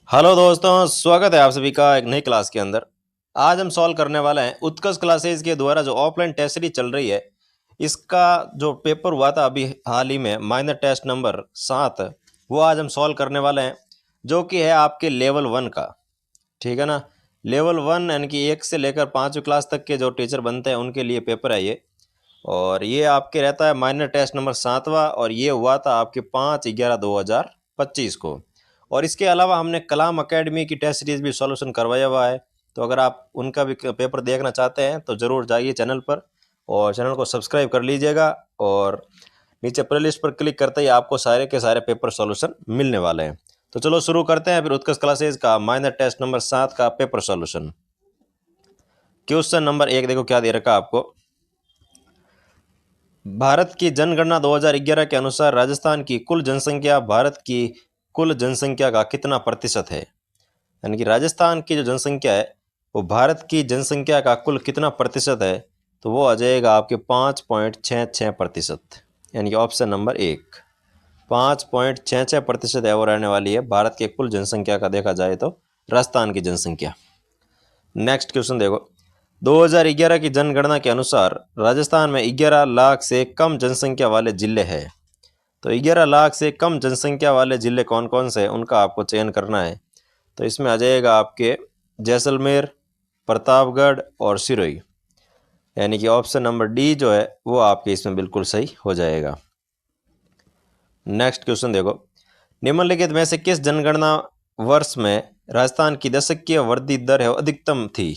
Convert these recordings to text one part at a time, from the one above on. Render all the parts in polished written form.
Hello दोस्तों, स्वागत है आप सभी का एक नई क्लास के अंदर। आज हम सॉल्व करने वाले हैं उत्कर्ष क्लासेज के द्वारा जो ऑफलाइन टेस्ट सीरीज चल रही है, इसका जो पेपर हुआ था अभी हाल ही में माइनर टेस्ट नंबर 7, वो आज हम सॉल्व करने वाले हैं, जो कि है आपके लेवल 1 का। ठीक है ना। लेवल 1 यानी कि 1 से लेकर 5वीं क्लास तक के जो टीचर बनते हैं उनके लिए पेपर है ये। और ये आपके रहता है माइनर टेस्ट नंबर 7वां, और ये हुआ था आपके 5/11/2025 को। और इसके अलावा हमने कलाम एकेडमी की टेस्ट सीरीज भी सॉल्यूशन करवाया हुआ है। तो अगर आप उनका भी पेपर देखना चाहते हैं तो ज़रूर जाइए चैनल पर और चैनल को सब्सक्राइब कर लीजिएगा। और नीचे प्लेलिस्ट पर क्लिक करते ही आपको सारे के सारे पेपर सॉल्यूशन मिलने वाले हैं। तो चलो शुरू करते हैं फिर उत्कर्ष क्लासेज का माइनर टेस्ट नंबर 7 का पेपर सॉल्यूशन। क्वेश्चन नंबर 1 देखो क्या दे रखा आपको। भारत की जनगणना 2011 के अनुसार राजस्थान की कुल जनसंख्या भारत की कुल जनसंख्या का कितना प्रतिशत है। यानी कि राजस्थान की जो जनसंख्या है वो भारत की जनसंख्या का कुल कितना प्रतिशत है, तो वो आ जाएगा आपके 5.66%। यानी कि ऑप्शन नंबर 1 5.66% है वो रहने वाली है भारत के कुल जनसंख्या का। देखा जाए तो राजस्थान की जनसंख्या। नेक्स्ट क्वेश्चन देखो। 2011 की जनगणना के अनुसार राजस्थान में 11 लाख से कम जनसंख्या वाले जिले हैं। तो 11 लाख से कम जनसंख्या वाले जिले कौन कौन से हैं उनका आपको चयन करना है। तो इसमें आ जाएगा आपके जैसलमेर, प्रतापगढ़ और सिरोही। यानी कि ऑप्शन नंबर डी जो है वो आपके इसमें बिल्कुल सही हो जाएगा। नेक्स्ट क्वेश्चन देखो। निम्नलिखित में से किस जनगणना वर्ष में राजस्थान की दशकीय वृद्धि दर है अधिकतम थी।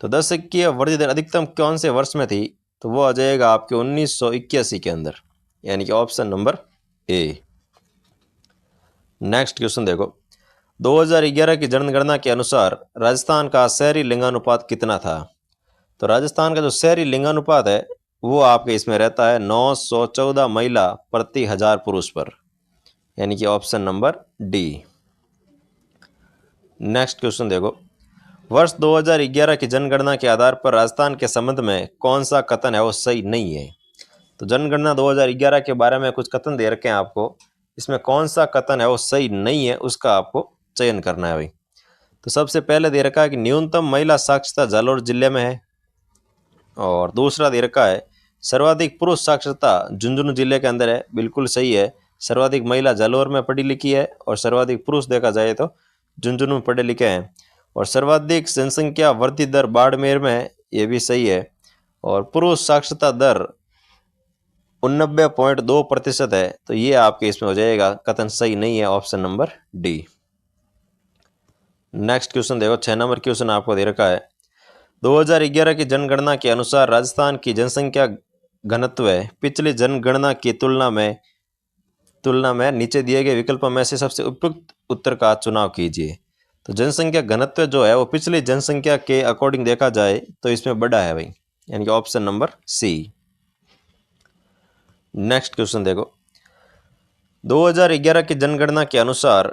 तो दशकीय वृद्धि दर अधिकतम कौन से वर्ष में थी, तो वो आ जाएगा आपके 1981 के अंदर। यानी कि option number A. Next question देखो। 2011 की जनगणना के अनुसार राजस्थान का शहरी लिंगानुपात कितना था। तो राजस्थान का जो शहरी लिंगानुपात है वो आपके इसमें रहता है 914 महिला प्रति 1000 पुरुष पर। यानी कि option number D. Next question देखो। वर्ष 2011 की जनगणना के आधार पर राजस्थान के संबंध में कौन सा कथन है वो सही नहीं है। तो जनगणना 2011 के बारे में कुछ कथन दे रखे हैं आपको, इसमें कौन सा कथन है वो सही नहीं है उसका आपको चयन करना है भाई। तो सबसे पहले दे रखा है कि न्यूनतम महिला साक्षरता जालौर जिले में है। और दूसरा दे रखा है सर्वाधिक पुरुष साक्षरता झुंझुनू जिले के अंदर है। बिल्कुल सही है। सर्वाधिक महिला जालौर में पढ़ी लिखी है और सर्वाधिक पुरुष देखा जाए तो झुंझुनू में पढ़े लिखे हैं। और सर्वाधिक जनसंख्या वृद्धि दर बाड़मेर में है, ये भी सही है। और पुरुष साक्षरता दर 89.2% है। तो ये आपके इसमें हो जाएगा कथन सही नहीं है, option number D. Next question देखो। 6 नंबर क्वेश्चन आपको दे रखा है। 2011 की जनगणना के अनुसार राजस्थान की जनसंख्या घनत्व पिछली जनगणना की तुलना में नीचे दिए गए विकल्पों में से सबसे उपयुक्त उत्तर का चुनाव कीजिए। तो जनसंख्या घनत्व जो है वो पिछली जनसंख्या के अकॉर्डिंग देखा जाए तो इसमें बड़ा है भाई। यानी कि option number C. Next question देखो। 2011 की जनगणना के अनुसार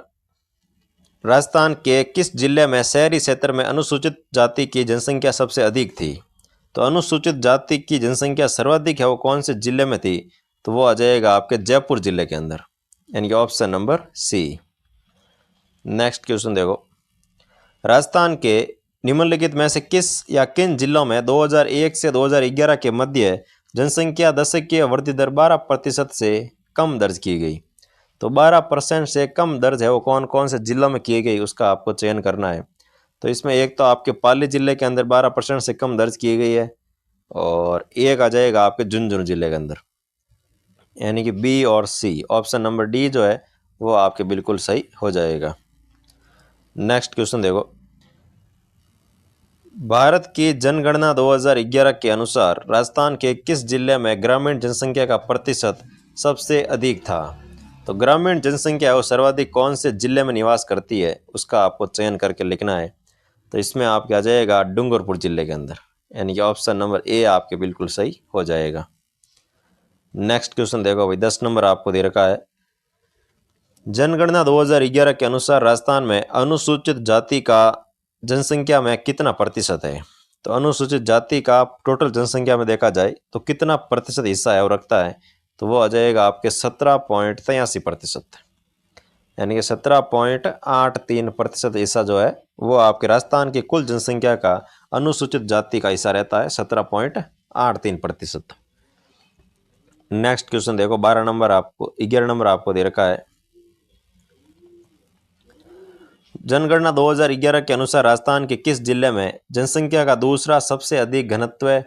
राजस्थान के किस जिले में शहरी क्षेत्र में अनुसूचित जाति की जनसंख्या सबसे अधिक थी। तो अनुसूचित जाति की जनसंख्या सर्वाधिक है वो कौन से जिले में थी, तो वो आ जाएगा आपके जयपुर जिले के अंदर। यानी कि option number C. Next question देखो। राजस्थान के निम्नलिखित में से किस या किन जिलों में 2001 से 2011 के मध्य जनसंख्या दशकीय वृद्धि दर 12% से कम दर्ज की गई। तो 12% से कम दर्ज है वो कौन कौन से जिलों में की गई उसका आपको चयन करना है। तो इसमें एक तो आपके पाली जिले के अंदर 12% से कम दर्ज की गई है, और एक आ जाएगा आपके झुंझुनू जिले के अंदर। यानी कि बी और सी, ऑप्शन नंबर डी जो है वो आपके बिल्कुल सही हो जाएगा। नेक्स्ट क्वेश्चन देखो। भारत की जनगणना 2011 के अनुसार राजस्थान के किस जिले में ग्रामीण जनसंख्या का प्रतिशत सबसे अधिक था। तो ग्रामीण जनसंख्या वो सर्वाधिक कौन से जिले में निवास करती है उसका आपको चयन करके लिखना है। तो इसमें आपके आ जाएगा डूंगरपुर जिले के अंदर। यानी कि ऑप्शन नंबर ए आपके बिल्कुल सही हो जाएगा। नेक्स्ट क्वेश्चन देखो भाई। 10 नंबर आपको दे रखा है। जनगणना 2011 के अनुसार राजस्थान में अनुसूचित जाति का जनसंख्या में कितना प्रतिशत है। तो अनुसूचित जाति का टोटल जनसंख्या में देखा जाए तो कितना प्रतिशत हिस्सा है वो रखता है, तो वो आ जाएगा आपके 17.83%। यानी कि 17.83% हिस्सा जो है वो आपके राजस्थान की कुल जनसंख्या का अनुसूचित जाति का हिस्सा रहता है, 17.83%। नेक्स्ट क्वेश्चन देखो, 11 नंबर आपको दे रखा है। जनगणना 2011 के अनुसार राजस्थान के किस जिले में जनसंख्या का दूसरा सबसे अधिक घनत्व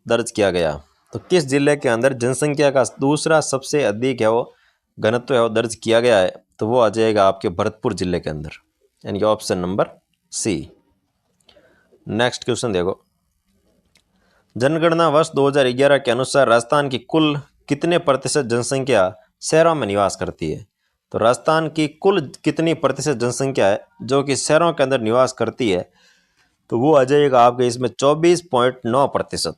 दर्ज किया गया? तो किस जिले के अंदर जनसंख्या का दूसरा सबसे अधिक है वो घनत्व है वो दर्ज किया गया है? तो वो आ जाएगा आपके भरतपुर जिले के अंदर, यानी कि option number C. Next question देखो, जनगणना वर्ष 2011 के अनुसार राजस्थान की कुल कितने प्रतिशत जनसंख्या शहरों में निवास करती है? तो राजस्थान की कुल कितनी प्रतिशत जनसंख्या है जो कि शहरों के अंदर निवास करती है? तो वो आ जाएगा आपके इसमें 24.9%,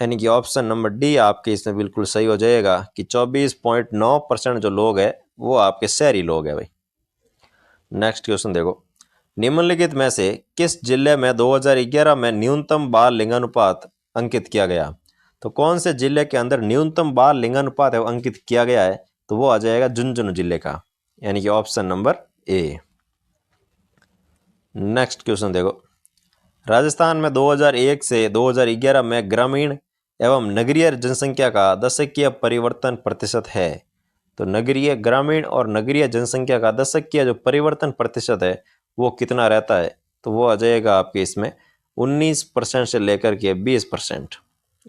यानी कि ऑप्शन नंबर डी आपके इसमें बिल्कुल सही हो जाएगा कि 24.9% जो लोग हैं वो आपके शहरी लोग हैं भाई। नेक्स्ट क्वेश्चन देखो, निम्नलिखित में से किस जिले में 2011 में न्यूनतम बाल लिंगानुपात अंकित किया गया? तो कौन से जिले के अंदर न्यूनतम बाल लिंगानुपात है वो अंकित किया गया है? तो वो आ जाएगा झुंझुनू जिले का, यानी कि option number A. Next question देखो, राजस्थान में 2001 से 2011 में ग्रामीण एवं नगरीय जनसंख्या का दशकीय परिवर्तन प्रतिशत है। तो नगरीय, ग्रामीण और नगरीय जनसंख्या का दशकीय जो परिवर्तन प्रतिशत है वो कितना रहता है? तो वो आ जाएगा आपके इसमें 19% से लेकर के 20%,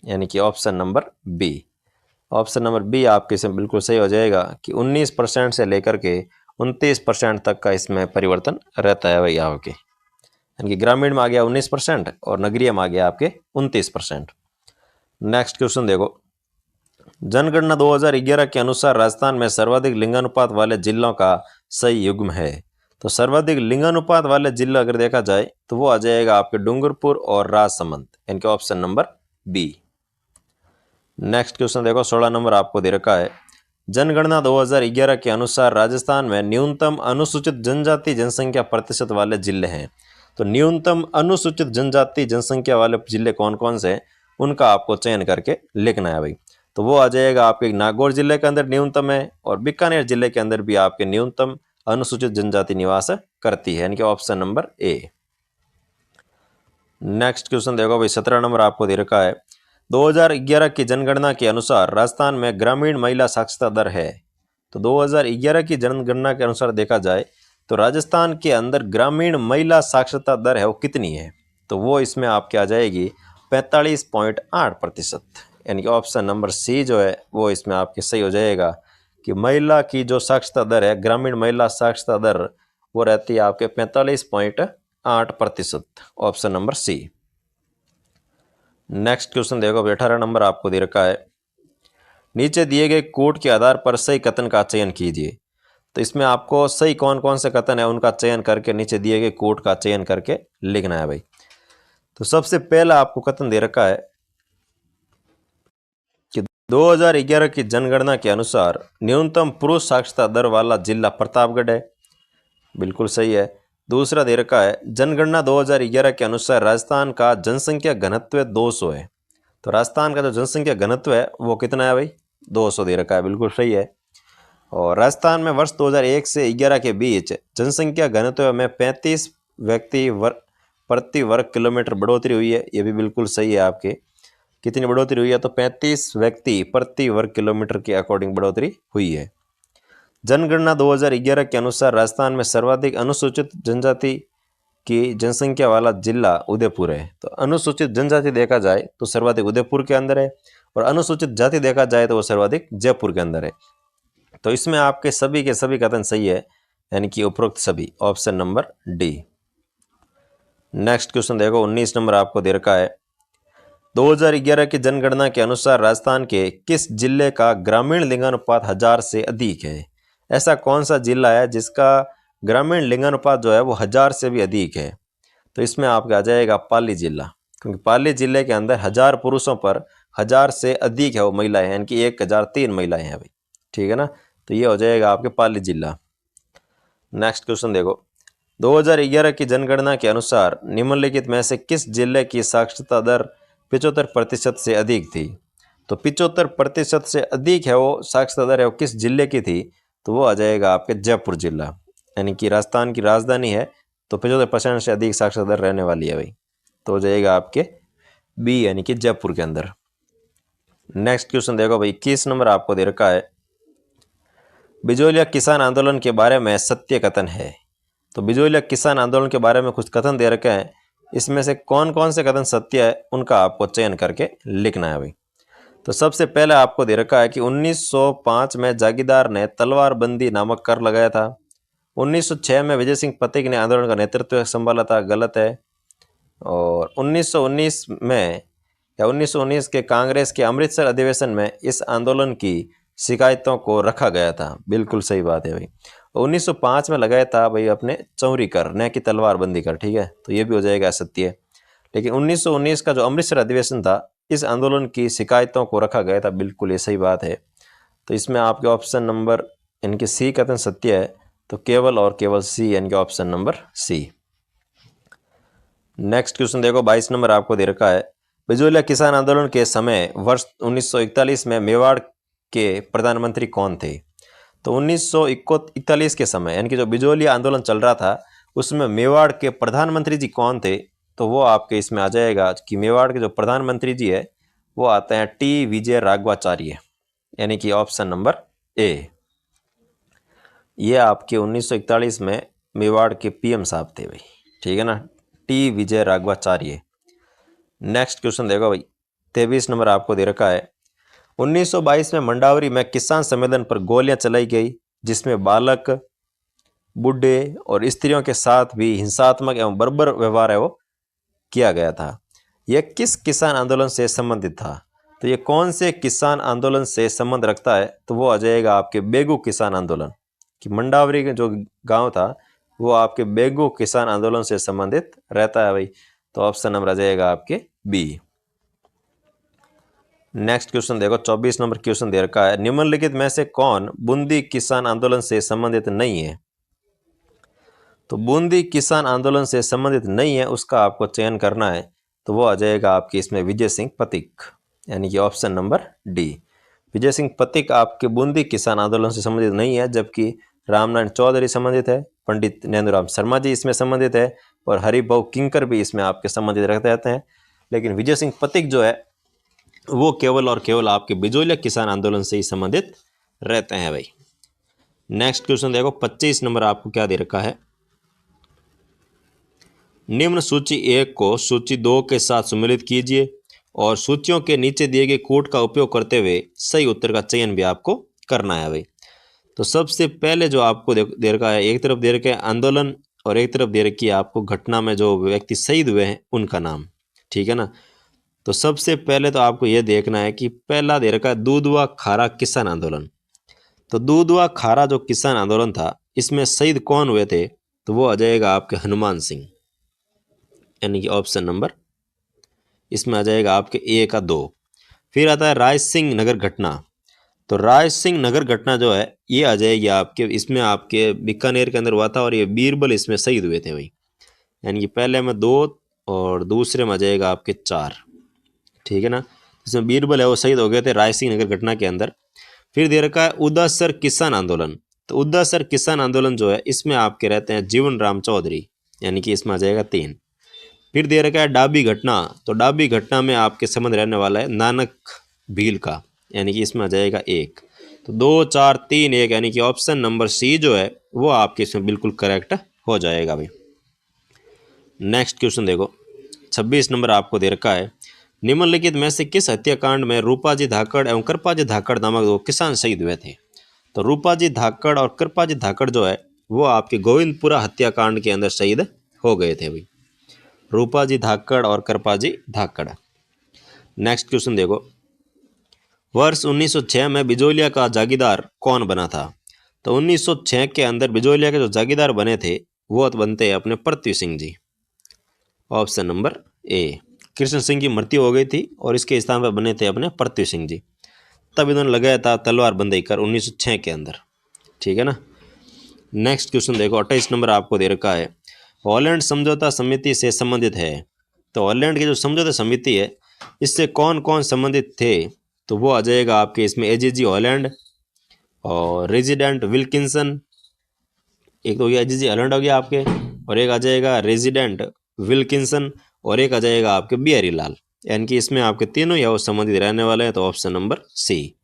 यानी कि option number B. Option number B आपके इसमें बिल्कुल सही हो जाएगा कि 19% से लेकर के 29% तक का इसमें परिवर्तन रहता है भाई आपके, यानी कि ग्रामीण में आ गया 19% और नगरीय में आ गया आपके 29%। नेक्स्ट क्वेश्चन देखो, जनगणना 2011 के अनुसार राजस्थान में सर्वाधिक लिंगानुपात वाले जिलों का सही युग्म है। तो सर्वाधिक लिंगानुपात वाले जिले अगर देखा जाए तो वो आ जाएगा आपके डूंगरपुर और राजसमंद, यानी कि option number B. Next question देखो, 16 नंबर आपको दे रखा है। जनगणना 2011 के अनुसार राजस्थान में न्यूनतम अनुसूचित जनजाति जनसंख्या प्रतिशत वाले जिले हैं। तो न्यूनतम अनुसूचित जनजाति जनसंख्या वाले जिले कौन कौन से हैं उनका आपको चयन करके लिखना है भाई। तो वो आ जाएगा आपके नागौर जिले के अंदर न्यूनतम है और बीकानेर जिले के अंदर भी आपके न्यूनतम अनुसूचित जनजाति निवास करती है, यानी कि option number A. Next question देखो भाई, 17 नंबर आपको दे रखा है। 2011 की जनगणना के अनुसार राजस्थान में ग्रामीण महिला साक्षरता दर है। तो 2011 की जनगणना के अनुसार देखा जाए तो राजस्थान के अंदर ग्रामीण महिला साक्षरता दर है वो कितनी है? तो वो इसमें आपके आ जाएगी 45.8%, यानी कि ऑप्शन नंबर सी जो है वो इसमें आपके सही हो जाएगा कि महिला की जो साक्षरता दर है, ग्रामीण महिला साक्षरता दर वो रहती है आपके 45.8%, option number C. Next question देखो, 18 नंबर आपको दे रखा है। नीचे दिए गए कोड के आधार पर सही कथन का चयन कीजिए। तो इसमें आपको सही कौन कौन से कथन है उनका चयन करके नीचे दिए गए कोड का चयन करके लिखना है भाई। तो सबसे पहला आपको कथन दे रखा है कि 2011 की जनगणना के अनुसार न्यूनतम पुरुष साक्षरता दर वाला जिला प्रतापगढ़ है, बिल्कुल सही है। दूसरा दे रखा है, जनगणना 2011 के अनुसार राजस्थान का जनसंख्या घनत्व 200 है। तो राजस्थान का जो जनसंख्या घनत्व है वो कितना है भाई? 200 दे रखा है, बिल्कुल सही है। और राजस्थान में वर्ष 2001 से 11 के बीच जनसंख्या घनत्व में 35 व्यक्ति प्रति वर्ग किलोमीटर बढ़ोतरी हुई है, ये भी बिल्कुल सही है आपके। कितनी बढ़ोतरी हुई है? तो 35 व्यक्ति प्रति वर्ग किलोमीटर के अकॉर्डिंग बढ़ोतरी हुई है। जनगणना 2011 के अनुसार राजस्थान में सर्वाधिक अनुसूचित जनजाति की जनसंख्या वाला जिला उदयपुर है। तो अनुसूचित जनजाति देखा जाए तो सर्वाधिक उदयपुर के अंदर है और अनुसूचित जाति देखा जाए तो वो सर्वाधिक जयपुर के अंदर है। तो इसमें आपके सभी के सभी कथन सही है, यानी कि उपरोक्त सभी, option number D. Next question देखो, 19 नंबर आपको दे रखा है। 2011 की जनगणना के अनुसार राजस्थान के किस जिले का ग्रामीण लिंगानुपात 1000 से अधिक है? ऐसा कौन सा जिला है जिसका ग्रामीण लिंगानुपात जो है वो 1000 से भी अधिक है? तो इसमें आपका आ जाएगा पाली जिला, क्योंकि पाली जिले के अंदर 1000 पुरुषों पर 1000 से अधिक है वो महिलाएं, यानी कि 1003 महिलाएं हैं भाई, ठीक है ना। तो ये हो जाएगा आपके पाली जिला। नेक्स्ट क्वेश्चन देखो, 2011 की जनगणना के अनुसार निम्नलिखित में से किस जिले की साक्षरता दर 75% से अधिक थी? तो 75% से अधिक है वो साक्षरता दर है वो किस जिले की थी? तो वो आ जाएगा आपके जयपुर जिला, यानी कि राजस्थान की राजधानी है, तो 75% से अधिक साक्षरता दर रहने वाली है भाई। तो हो जाएगा आपके बी यानी कि जयपुर के अंदर। नेक्स्ट क्वेश्चन देखो भाई, 21 नंबर आपको दे रखा है, बिजोलिया किसान आंदोलन के बारे में सत्य कथन है। तो बिजोलिया किसान आंदोलन के बारे में कुछ कथन दे रखे हैं, इसमें से कौन कौन से कथन सत्य है उनका आपको चयन करके लिखना है भाई। तो सबसे पहले आपको दे रखा है कि 1905 में जागीरदार ने तलवारबंदी नामक कर लगाया था। 1906 में विजय सिंह पथिक ने आंदोलन का नेतृत्व संभाला था, गलत है। और 1919 में या 1919 के कांग्रेस के अमृतसर अधिवेशन में इस आंदोलन की शिकायतों को रखा गया था, बिल्कुल सही बात है भाई। 1905 में लगाया था भाई अपने चौरी कर, न कि तलवारबंदी कर, ठीक है, तो ये भी हो जाएगा सत्य। लेकिन 1919 का जो अमृतसर अधिवेशन था, इस आंदोलन की शिकायतों को रखा गया था, बिल्कुल ये सही बात है। तो इसमें आपके ऑप्शन नंबर इनके सी कथन सत्य है, तो केवल और केवल सी यानी कि option number C. Next question देखो, 22 नंबर आपको दे रखा है, बिजोलिया किसान आंदोलन के समय वर्ष 1941 में मेवाड़ के प्रधानमंत्री कौन थे। तो 1941 के समय यानी कि जो बिजोलिया आंदोलन चल रहा था, उसमें मेवाड़ के प्रधानमंत्री जी कौन थे। तो वो आपके इसमें आ जाएगा कि मेवाड़ के जो प्रधानमंत्री जी है वो आते हैं टी विजय राघवाचार्य, यानी कि ऑप्शन नंबर ए। ये आपके 1941 में मेवाड़ के पीएम साहब थे भाई, ठीक है ना, टी विजय राघवाचार्य। नेक्स्ट क्वेश्चन देखो भाई, 23 नंबर आपको दे रखा है, 1922 में मंडावरी में किसान सम्मेलन पर गोलियां चलाई गई, जिसमें बालक, बूढ़े और स्त्रियों के साथ भी हिंसात्मक एवं बर्बर व्यवहार है वो किया गया था। यह किस किसान आंदोलन से संबंधित था। तो ये कौन से किसान आंदोलन से संबंध रखता है, तो वो आ जाएगा आपके बेगू किसान आंदोलन, कि मंडावरी के जो गांव था वो आपके बेगू किसान आंदोलन से संबंधित रहता है भाई। तो ऑप्शन नंबर आ जाएगा आपके बी। नेक्स्ट क्वेश्चन देखो, 24 नंबर क्वेश्चन दे रखा है, निम्नलिखित में से कौन बूंदी किसान आंदोलन से संबंधित नहीं है। तो बूंदी किसान आंदोलन से संबंधित नहीं है, उसका आपको चयन करना है, तो वो आ जाएगा आपके इसमें विजय सिंह पथिक, यानी कि option number D. Vijay Singh Pathik आपके बूंदी किसान आंदोलन से संबंधित नहीं है, जबकि रामनारायण चौधरी संबंधित है, पंडित नैनूराम शर्मा जी इसमें संबंधित है, और हरिभाऊ किंकर भी इसमें आपके संबंधित रहते हैं। लेकिन विजय सिंह पथिक जो है वो केवल और केवल आपके बिजोलिया किसान आंदोलन से ही संबंधित रहते हैं भाई। नेक्स्ट क्वेश्चन देखो, 25 नंबर आपको क्या दे रखा है, निम्न सूची 1 को सूची 2 के साथ सम्मिलित कीजिए और सूचियों के नीचे दिए गए कोड का उपयोग करते हुए सही उत्तर का चयन भी आपको करना है भाई। तो सबसे पहले जो आपको दे रखा है, एक तरफ दे रखा है आंदोलन और एक तरफ दे रखी है आपको घटना में जो व्यक्ति शहीद हुए हैं उनका नाम, ठीक है ना। तो सबसे पहले तो आपको यह देखना है कि पहला दे रखा है दूधवा खारा किसान आंदोलन। तो दूधवा खारा जो किसान आंदोलन था, इसमें शहीद कौन हुए थे, तो वो आ जाएगा आपके हनुमान सिंह, यानी कि ऑप्शन नंबर इसमें आ जाएगा आपके ए का 2। फिर आता है राय सिंह नगर घटना। तो राय सिंह नगर घटना जो है ये आ जाएगी आपके इसमें आपके बीकानेर के अंदर हुआ था, और ये बीरबल इसमें शहीद हुए थे भाई, यानी कि पहले में 2 और दूसरे में आ जाएगा आपके 4, ठीक है ना। इसमें बीरबल है वो शहीद हो गए थे राय सिंह नगर घटना के अंदर। फिर दे रखा है उदासर किसान आंदोलन। तो उदासर किसान आंदोलन जो है इसमें आपके रहते हैं जीवन राम चौधरी, यानी कि इसमें आ जाएगा 3। फिर दे रखा है डाबी घटना। तो डाबी घटना में आपके संबंध रहने वाला है नानक भील का, यानी कि इसमें आ जाएगा 1। तो 2 4 3 1, यानी कि ऑप्शन नंबर सी जो है वो आपके इसमें बिल्कुल करेक्ट हो जाएगा भाई। नेक्स्ट क्वेश्चन देखो, 26 नंबर आपको दे रखा है, निम्नलिखित में से किस हत्याकांड में रूपाजी धाकड़ एवं कृपाजी धाकड़ नामक 2 किसान शहीद हुए थे। तो रूपाजी धाकड़ और कृपाजी धाकड़ जो है वो आपके गोविंदपुरा हत्याकांड के अंदर शहीद हो गए थे भाई, रूपाजी धाकड़ और कृपाजी धाकड़। नेक्स्ट क्वेश्चन देखो, वर्ष 1906 में बिजोलिया का जागीरदार कौन बना था। तो 1906 के अंदर बिजोलिया के जो जागीरदार बने थे वो बनते हैं अपने Prithvi Singh ji, option number A. Krishna Singh की मृत्यु हो गई थी और इसके स्थान पर बने थे अपने पृथ्वी सिंह जी, तब इन्होंने लगाया था तलवार बंदी कर 1906 के अंदर, ठीक है ना। नेक्स्ट क्वेश्चन देखो, 28 नंबर आपको दे रखा है, हॉलैंड समझौता समिति से संबंधित है। तो हॉलैंड की जो समझौता समिति है इससे कौन कौन संबंधित थे, तो वो आ जाएगा आपके इसमें एजीजी हॉलैंड और रेजिडेंट विल्किंसन एक तो ये जी हॉलैंड हो गया आपके, और एक आ जाएगा रेजिडेंट विल्किंसन, और एक आ जाएगा आपके बिहारी लाल। यानी कि इसमें आपके तीनों या संबंधित रहने वाले हैं, तो option number C.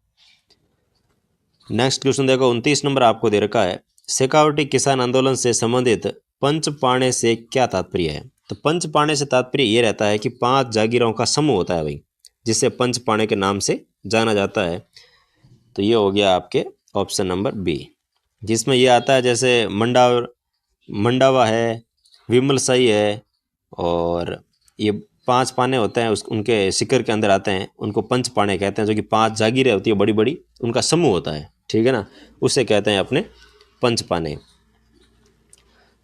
Next question देखो 29 नंबर आपको दे रखा है, शेखावटी किसान आंदोलन से संबंधित पंचपाणे से क्या तात्पर्य है। तो पंचपाणे से तात्पर्य ये रहता है कि 5 जागीरों का समूह होता है भाई, जिसे पंचपाणे के नाम से जाना जाता है। तो ये हो गया आपके ऑप्शन नंबर बी, जिसमें ये आता है जैसे मंडावा है, विमल साई है, और ये 5 पाने होते हैं उनके शिखर के अंदर आते हैं, उनको पंच पाने कहते हैं, जो कि 5 जागीरें होती है बड़ी बड़ी, उनका समूह होता है, ठीक है ना, उसे कहते हैं अपने पंच पाने।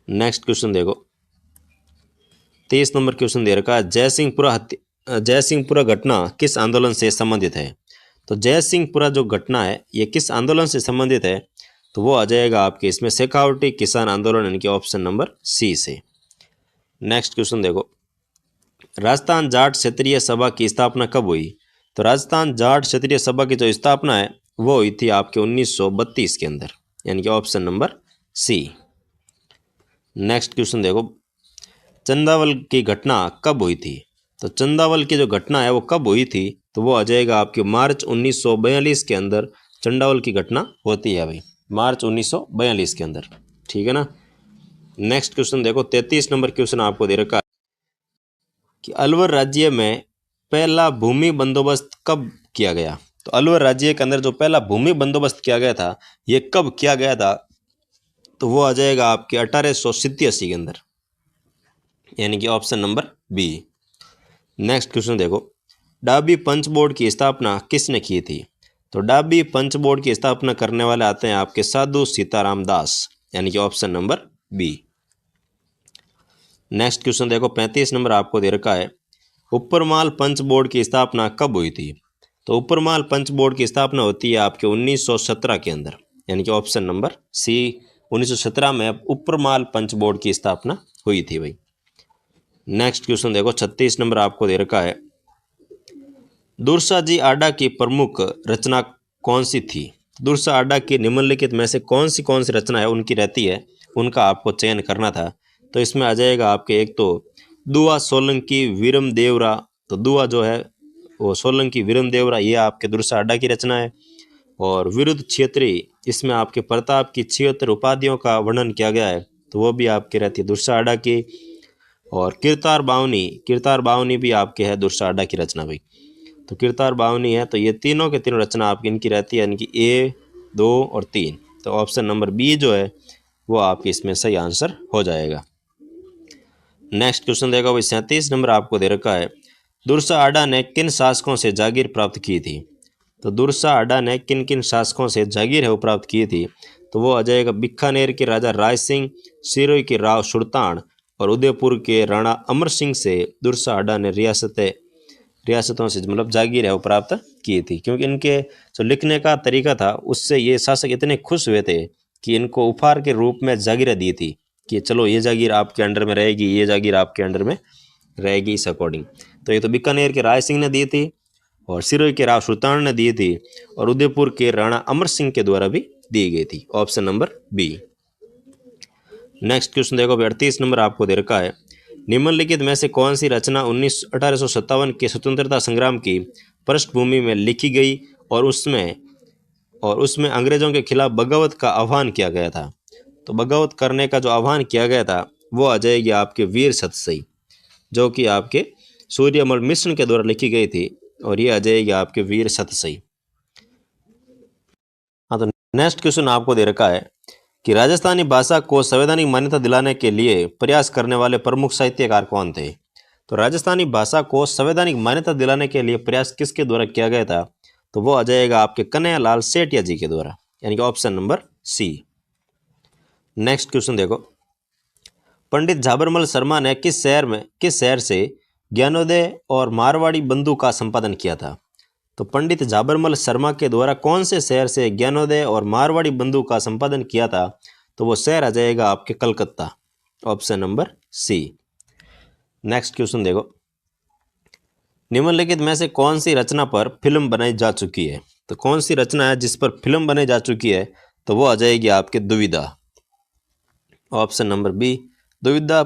नेक्स्ट क्वेश्चन देखो 23 नंबर क्वेश्चन दे रखा है, जयसिंहपुरा घटना किस आंदोलन से संबंधित है। तो जयसिंहपुरा जो घटना है ये किस आंदोलन से संबंधित है, तो वो आ जाएगा आपके इसमें शेखावटी किसान आंदोलन, यानी कि ऑप्शन नंबर सी से। नेक्स्ट क्वेश्चन देखो, राजस्थान जाट क्षत्रिय सभा की स्थापना कब हुई। तो राजस्थान जाट क्षत्रिय सभा की जो स्थापना है वो हुई थी आपके 1932 के अंदर, यानी कि option number C. Next question देखो, चंदावल की घटना कब हुई थी। तो चंदावल की जो घटना है वो कब हुई थी, तो वो आ जाएगा आपके मार्च 1942 के अंदर चंदावल की घटना होती है भाई, मार्च 1942 के अंदर, ठीक है ना। नेक्स्ट क्वेश्चन देखो 33 नंबर क्वेश्चन आपको दे रखा है कि अलवर राज्य में पहला भूमि बंदोबस्त कब किया गया। तो अलवर राज्य के अंदर जो पहला भूमि बंदोबस्त किया गया था ये कब किया गया था, तो वो आ जाएगा आपके 1887 के अंदर, यानी कि option number B. Next question देखो, डाबी पंच बोर्ड की स्थापना किसने की थी। तो डाबी पंच बोर्ड की स्थापना करने वाले आते हैं आपके साधु सीताराम दास, यानी कि option number B. Next question देखो 35 नंबर आपको दे रखा है, उपरमाल पंच बोर्ड की स्थापना कब हुई थी। तो उपरमाल पंच बोर्ड की स्थापना होती है आपके 1917 के अंदर, यानी कि ऑप्शन नंबर सी, 1917 में उपरमाल पंच बोर्ड की स्थापना हुई थी भाई। नेक्स्ट क्वेश्चन देखो 36 नंबर आपको दे रखा है, दुर्सा जी आडा की प्रमुख रचना कौन सी थी। दुर्सा आडा की निम्नलिखित में से कौन सी रचना है उनकी रहती है, उनका आपको चयन करना था। तो इसमें आ जाएगा आपके एक तो दुआ सोलंकी वीरम देवरा। तो दुआ जो है वो सोलंकी वीरम देवरा, ये आपके दुर्सा आडा की रचना है। और विरुद्ध क्षेत्री, इसमें आपके प्रताप की 76 उपाधियों का वर्णन किया गया है, तो वो भी आपके रहती है दुर्सा आडा की। और किरतार बावनी भी आपके है दुर्सा आडा की रचना भाई। तो किरतार बावनी है, तो ये तीनों के तीनों रचना आपकी इनकी रहती है, यानी कि ए, 2 और 3। तो ऑप्शन नंबर बी जो है वो आपके इसमें सही आंसर हो जाएगा। नेक्स्ट क्वेश्चन देखो भाई 37 नंबर आपको दे रखा है, दुर्सा आडा ने किन शासकों से जागीर प्राप्त की थी। तो दुर्सा आडा ने किन किन शासकों से जागीर है वो प्राप्त की थी, तो वो आ जाएगा बीकानेर के राजा राय सिंह, सिरोही के राव सुल्तान, और उदयपुर के राणा अमर सिंह से दुर्सा आडा ने रियासतों से मतलब जागीर है वो प्राप्त की थी। क्योंकि इनके जो लिखने का तरीका था उससे ये शासक इतने खुश हुए थे कि इनको उपहार के रूप में जागीरें दी थी कि चलो ये जागीर आपके अंडर में रहेगी, ये जागीर आपके अंडर में रहेगी, इस अकॉर्डिंग। तो ये तो बीकानेर के राय सिंह ने दी थी, और सिरोही के राव सुल्तान ने दी थी, और उदयपुर के राणा अमर सिंह के द्वारा भी दी गई थी, option number B. Next question देखो 38 नंबर आपको दे रखा है, निम्नलिखित में से कौन सी रचना 1857 के स्वतंत्रता संग्राम की पृष्ठभूमि में लिखी गई और उसमें अंग्रेजों के खिलाफ बगावत का आह्वान किया गया था। तो बगावत करने का जो आह्वान किया गया था वो आ जाएगी आपके वीर सतसई, जो कि आपके सूर्यमल मिश्र के द्वारा लिखी गई थी, और ये आ जाएगी आपके वीर सतसई। हाँ, तो नेक्स्ट क्वेश्चन आपको दे रखा है कि राजस्थानी भाषा को संवैधानिक मान्यता दिलाने के लिए प्रयास करने वाले प्रमुख साहित्यकार कौन थे। तो राजस्थानी भाषा को संवैधानिक मान्यता दिलाने के लिए प्रयास किसके द्वारा किया गया था, तो वो आ जाएगा आपके कन्हैयालाल सेठिया जी के द्वारा, यानी कि option number C. Next question देखो, पंडित झाबरमल शर्मा ने किस शहर से ज्ञानोदय और मारवाड़ी बंधु का संपादन किया था। तो पंडित झाबरमल शर्मा के द्वारा कौन से शहर से ज्ञानोदय और मारवाड़ी बंधु का संपादन किया था, तो वो शहर आ जाएगा आपके Calcutta, option number C. Next question देखो, निम्नलिखित में से कौन सी रचना पर फिल्म बनाई जा चुकी है। तो कौन सी रचना है जिस पर फिल्म बनाई जा चुकी है, तो वो आ जाएगी आपके दुविधा। Option number B. द्विविधा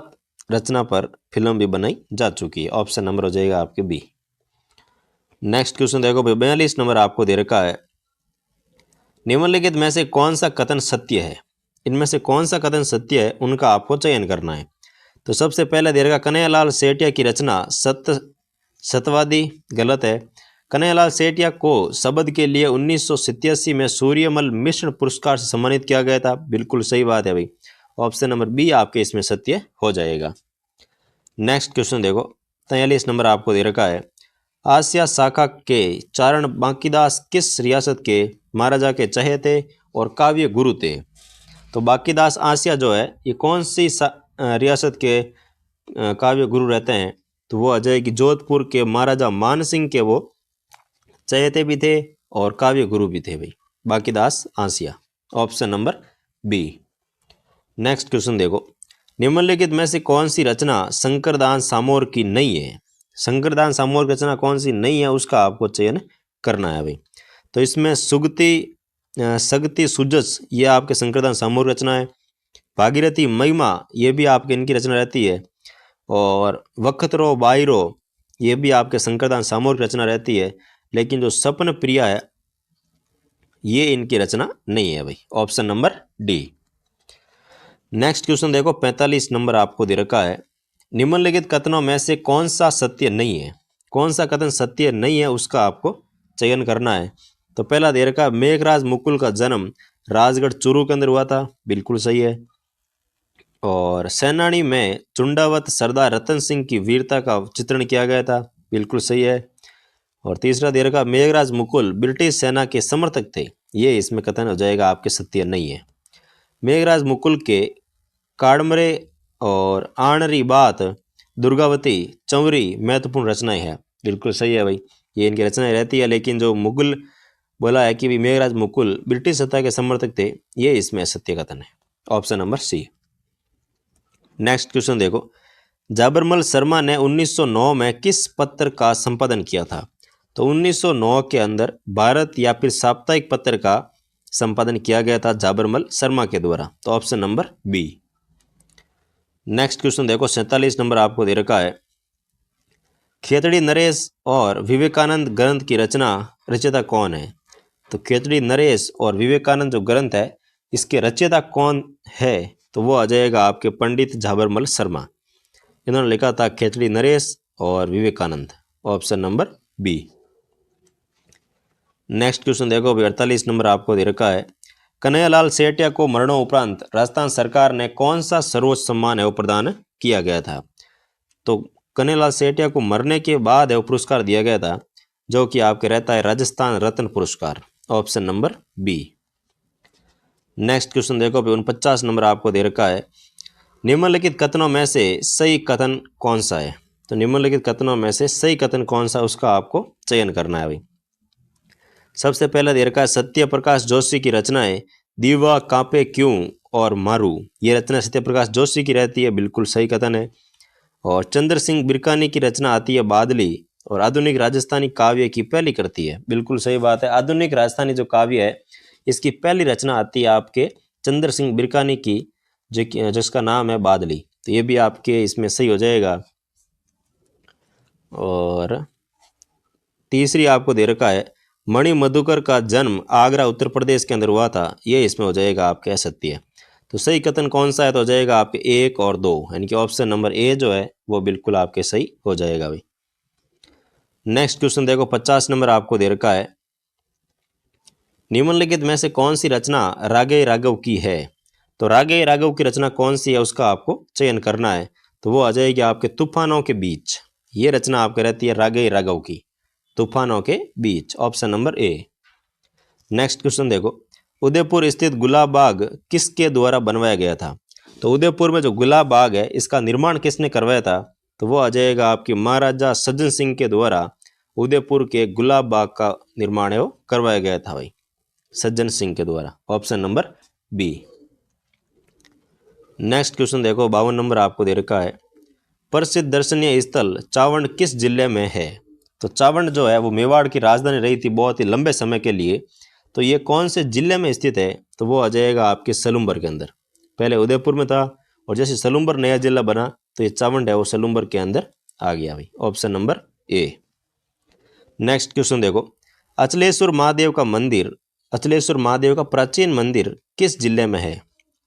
रचना पर फिल्म भी बनाई जा चुकी है। ऑप्शन नंबर हो जाएगा आपके बी। नेक्स्ट क्वेश्चन देखो भाई, 42 नंबर आपको दे रखा है, निम्नलिखित में से कौन सा कथन सत्य है। इनमें से कौन सा कथन सत्य है उनका आपको चयन करना है। तो सबसे पहले दे रखा कन्हैयालाल सेठिया की रचना सत्यवादी, गलत है। कन्हैयालाल सेठिया को शब्द के लिए 1987 में सूर्यमल मिश्र पुरस्कार से सम्मानित किया गया था, बिल्कुल सही बात है भाई। ऑप्शन नंबर बी आपके इसमें सत्य हो जाएगा। नेक्स्ट क्वेश्चन देखो, 43 नंबर आपको दे रखा है, आसिया शाखा के चारण बांकीदास किस रियासत के महाराजा के चहेते और काव्य गुरु थे। तो बांकीदास आसिया जो है ये कौन सी रियासत के काव्य गुरु रहते हैं। तो वो आ जाएगी जोधपुर के महाराजा मान सिंह के वो चहेते भी थे और काव्य गुरु भी थे भाई, Bankidas Asiya. Option number B. Next question देखो, निम्नलिखित में से कौन सी रचना शंकरदास सामोर की नहीं है। शंकरदास सामोर की रचना कौन सी नहीं है उसका आपको चयन करना है भाई। तो इसमें सगती सुजस ये आपके शंकरदास सामोर रचना है। भागीरथी महिमा ये भी आपके इनकी रचना रहती है। और वक्तरो बाईरो ये भी आपके शंकरदास सामोर की रचना रहती है। लेकिन जो सपन प्रिया है ये इनकी रचना नहीं है भाई। Option number D. Next question देखो, 45 नंबर आपको दे रखा है, निम्नलिखित कथनों में से कौन सा सत्य नहीं है। कौन सा कथन सत्य नहीं है उसका आपको चयन करना है। तो पहला दे रखा, मेघराज मुकुल का जन्म राजगढ़ चूरू के अंदर हुआ था, बिल्कुल सही है। और सेनानी में चुंडावत सरदार रतन सिंह की वीरता का चित्रण किया गया था, बिल्कुल सही है। और तीसरा दे रखा, मेघराज मुकुल ब्रिटिश सेना के समर्थक थे, ये इसमें कथन हो जाएगा आपके सत्य नहीं है। मेघराज मुकुल के काड़मरे और आणरी बात दुर्गावती चंवरी महत्वपूर्ण रचनाएं हैं, बिल्कुल सही है भाई, ये इनकी रचनाएं रहती है। लेकिन जो मुगल बोला है कि भी मेघराज मुकुल ब्रिटिश सत्ता के समर्थक थे, ये इसमें सत्य कथन है। Option number C. Next question देखो, जाबरमल शर्मा ने 1909 में किस पत्र का संपादन किया था। तो 1909 के अंदर भारत या फिर साप्ताहिक पत्र का संपादन किया गया था जाबरमल शर्मा के द्वारा। तो option number B. Next question देखो, 47 नंबर आपको दे रखा है, खेतड़ी नरेश और विवेकानंद ग्रंथ की रचयिता कौन है। तो खेतड़ी नरेश और विवेकानंद जो ग्रंथ है इसके रचयिता कौन है। तो वो आ जाएगा आपके पंडित झाबरमल शर्मा, इन्होंने लिखा था खेतड़ी नरेश और Vivekananda. Option number B. Next question देखो, 48 नंबर आपको दे रखा है, कन्हैयालाल सेठिया को मरणोपरांत राजस्थान सरकार ने कौन सा सर्वोच्च सम्मान है वो प्रदान किया गया था। तो कन्हैयालाल सेठिया को मरने के बाद है वो पुरस्कार दिया गया था, जो कि आपके रहता है Rajasthan Ratna Puraskar. Option number B. Next question देखो, 49 नंबर आपको दे रखा है, निम्नलिखित कथनों में से सही कथन कौन सा है। तो निम्नलिखित कथनों में से सही कथन कौन सा उसका आपको चयन करना है भाई। सबसे पहला दे रखा है, सत्य प्रकाश जोशी की रचनाएं दीवा कांपे क्यों और मारू, ये रचना सत्य प्रकाश जोशी की रहती है, बिल्कुल सही कथन है। और चंद्र सिंह बिरकानी की रचना आती है बादली और आधुनिक राजस्थानी काव्य की पहली कृति है, बिल्कुल सही बात है। आधुनिक राजस्थानी जो काव्य है इसकी पहली रचना आती है आपके चंद्र सिंह बिरकानी की, जिसका नाम है बादली। तो ये भी आपके इसमें सही हो जाएगा। और तीसरी आपको दे रखा है, मणि मधुकर का जन्म आगरा उत्तर प्रदेश के अंदर हुआ था, ये इसमें हो जाएगा आपके असत्य। तो सही कथन कौन सा है तो हो जाएगा आपके 1 और 2, यानी कि ऑप्शन नंबर ए जो है वो बिल्कुल आपके सही हो जाएगा भाई। नेक्स्ट क्वेश्चन देखो, 50 नंबर आपको दे रखा है, निम्नलिखित में से कौन सी रचना रागे राघव की है। तो रागे राघव की रचना कौन सी है उसका आपको चयन करना है। तो वो आ जाएगी आपके तूफानों के बीच, ये रचना आपके रहती है रागे राघव की, तूफानों के बीच। Option number A. Next question देखो, उदयपुर स्थित गुलाब बाग किसके द्वारा बनवाया गया था। तो उदयपुर में जो गुलाब बाग है इसका निर्माण किसने करवाया था। तो वो आ जाएगा आपके महाराजा सज्जन सिंह के द्वारा उदयपुर के गुलाब बाग का निर्माण है वो करवाया गया था भाई, सज्जन सिंह के द्वारा। Option number B. Next question देखो, 52 नंबर आपको दे रखा है, प्रसिद्ध दर्शनीय स्थल चावंड किस जिले में है। तो चावंड जो है वो मेवाड़ की राजधानी रही थी बहुत ही लंबे समय के लिए। तो ये कौन से जिले में स्थित है। तो वो आ जाएगा आपके सलूम्बर के अंदर, पहले उदयपुर में था और जैसे सलूम्बर नया जिला बना तो ये चावंड है वो सलूम्बर के अंदर आ गया भाई, option number A. Next question देखो, अचलेश्वर महादेव का मंदिर, अचलेश्वर महादेव का प्राचीन मंदिर किस जिले में है?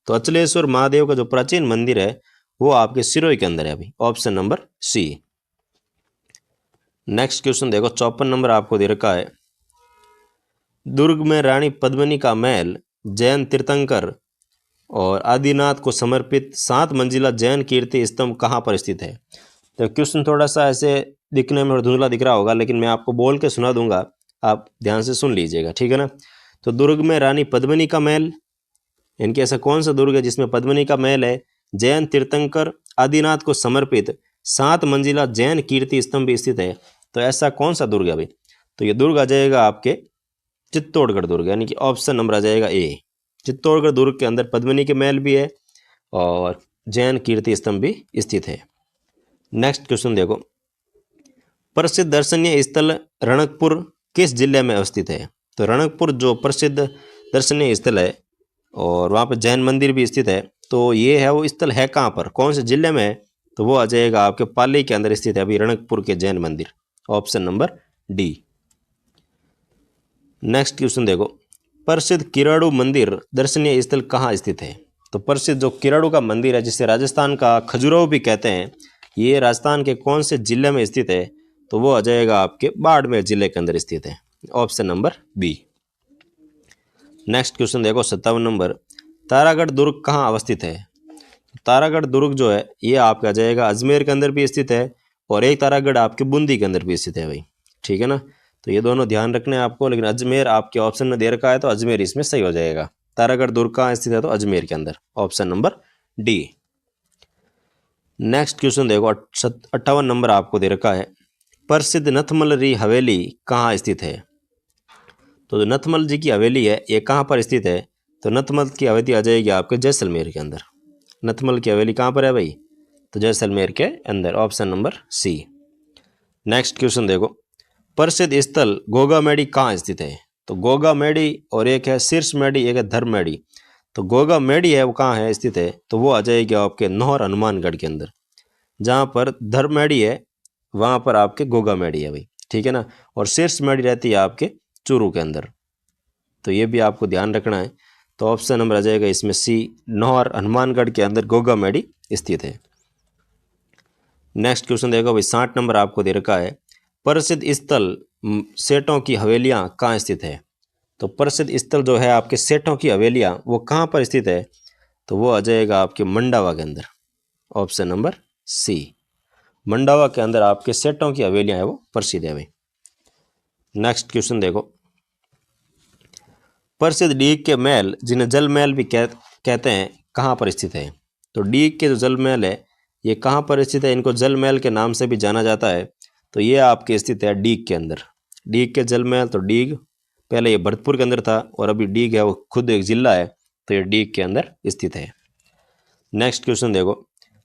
तो अचलेश्वर महादेव का जो प्राचीन मंदिर है वो आपके सिरोही के अंदर है अभी, option number C. Next question देखो, 54 नंबर आपको दे रखा है, दुर्ग में रानी पद्मिनी का महल जैन तीर्थंकर और आदिनाथ को समर्पित 7 मंजिला जैन कीर्ति स्तंभ कहाँ पर स्थित है? तो क्वेश्चन थोड़ा सा ऐसे दिखने में धुंधला दिख रहा होगा, लेकिन मैं आपको बोल के सुना दूंगा, आप ध्यान से सुन लीजिएगा, ठीक है ना। तो दुर्ग में रानी पद्मिनी का महल, इनके ऐसा कौन सा दुर्ग है जिसमें पद्मिनी का महल है, जैन तीर्थंकर आदिनाथ को समर्पित 7 मंजिला जैन कीर्ति स्तंभ स्थित है, तो ऐसा कौन सा दुर्ग है भाई? तो ये दुर्ग आ जाएगा आपके चित्तौड़गढ़ दुर्ग, यानी कि ऑप्शन नंबर आ जाएगा ए। चित्तौड़गढ़ दुर्ग के अंदर पद्मिनी के महल भी है और जैन कीर्ति स्तंभ भी स्थित है। नेक्स्ट क्वेश्चन देखो, प्रसिद्ध दर्शनीय स्थल रणकपुर किस जिले में अवस्थित है? तो रणकपुर जो प्रसिद्ध दर्शनीय स्थल है और वहाँ पर जैन मंदिर भी स्थित है, तो ये है वो स्थल है कहाँ पर, कौन से जिले में है? तो वो आ जाएगा आपके पाली के अंदर स्थित है अभी रणकपुर के जैन मंदिर, option number D. Next question देखो, प्रसिद्ध किराड़ू मंदिर दर्शनीय स्थल कहाँ स्थित है? तो प्रसिद्ध जो किराड़ू का मंदिर है जिसे राजस्थान का खजुराहो भी कहते हैं, ये राजस्थान के कौन से जिले में स्थित है? तो वो आ जाएगा आपके बाड़मेर जिले के अंदर स्थित है, option number B. Next question देखो, 57 नंबर, तारागढ़ दुर्ग कहाँ अवस्थित है? तारागढ़ दुर्ग जो है ये आपका आ जाएगा अजमेर के अंदर भी स्थित है और एक तारागढ़ आपके बूंदी के अंदर भी स्थित है भाई, ठीक है ना। तो ये दोनों ध्यान रखने हैं आपको, लेकिन अजमेर आपके ऑप्शन में दे रखा है तो अजमेर इसमें सही हो जाएगा। तारागढ़ दुर्ग कहाँ स्थित है? तो अजमेर के अंदर, option number D. Next question देखो, 58 नंबर आपको दे रखा है, प्रसिद्ध नथमलरी हवेली कहाँ स्थित है? तो जो नथमल जी की हवेली है ये कहाँ पर स्थित है? तो नथमल की हवेली आ जाएगी आपके जैसलमेर के अंदर। नथमल की हवेली कहाँ पर है भाई? तो जैसलमेर के अंदर, option number C. Next question देखो, प्रसिद्ध स्थल गोगामेडी कहाँ स्थित है? तो गोगामेडी और एक है शीर्षमेडी, एक है धर्ममेडी। तो गोगामेडी है वो कहाँ है स्थित है? तो वो आ जाएगी आपके नौहर हनुमानगढ़ के अंदर। जहाँ पर धर्ममेडी है वहाँ पर आपके गोगामेडी है भाई, ठीक है ना। और शीर्षमेडी रहती है आपके चूरू के अंदर, तो ये भी आपको ध्यान रखना है। तो ऑप्शन नंबर आ जाएगा इसमें सी, नौहर हनुमानगढ़ के अंदर गोगामेडी स्थित है। नेक्स्ट क्वेश्चन देखो भाई, 60 नंबर आपको दे रखा है, प्रसिद्ध स्थल सेठों की हवेलियां कहाँ स्थित है? तो प्रसिद्ध स्थल जो है आपके सेठों की हवेलियां वो कहाँ पर स्थित है? तो वो आ जाएगा आपके मंडावा के अंदर, ऑप्शन नंबर सी। मंडावा के अंदर आपके सेठों की हवेलियां है वो प्रसिद्ध है भाई। नेक्स्ट क्वेश्चन देखो, प्रसिद्ध डीग के महल जिन्हें जल महल भी कहते हैं कहाँ पर स्थित है? तो डीग के जो जल महल है ये कहाँ पर स्थित है? इनको जल महल के नाम से भी जाना जाता है, तो ये आपके स्थित है डीग के अंदर। डीग के जल महल, तो डीग पहले ये भरतपुर के अंदर था और अभी डीग है वो खुद एक जिला है, तो ये डीग के अंदर स्थित है। नेक्स्ट क्वेश्चन देखो,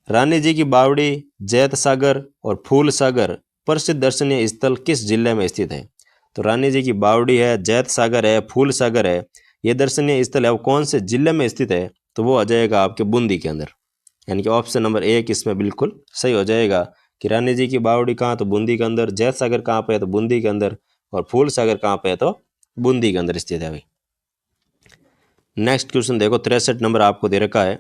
रानी जी की बावड़ी, जैत सागर और फूल सागर प्रसिद्ध दर्शनीय स्थल किस जिले में स्थित है? तो रानी जी की बावड़ी है, जैत सागर है, फूल सागर है, ये दर्शनीय स्थल है वो कौन से जिले में स्थित है? तो वो आ जाएगा आपके बूंदी के अंदर, यानी कि ऑप्शन नंबर एक इसमें बिल्कुल सही हो जाएगा कि रानी जी की बावड़ी कहाँ? तो बूंदी के अंदर। जैत सागर कहाँ पे है? तो बूंदी के अंदर। और फूल सागर कहाँ पे है? तो बूंदी के अंदर स्थित है भाई। नेक्स्ट क्वेश्चन देखो, 63 नंबर आपको दे रखा है,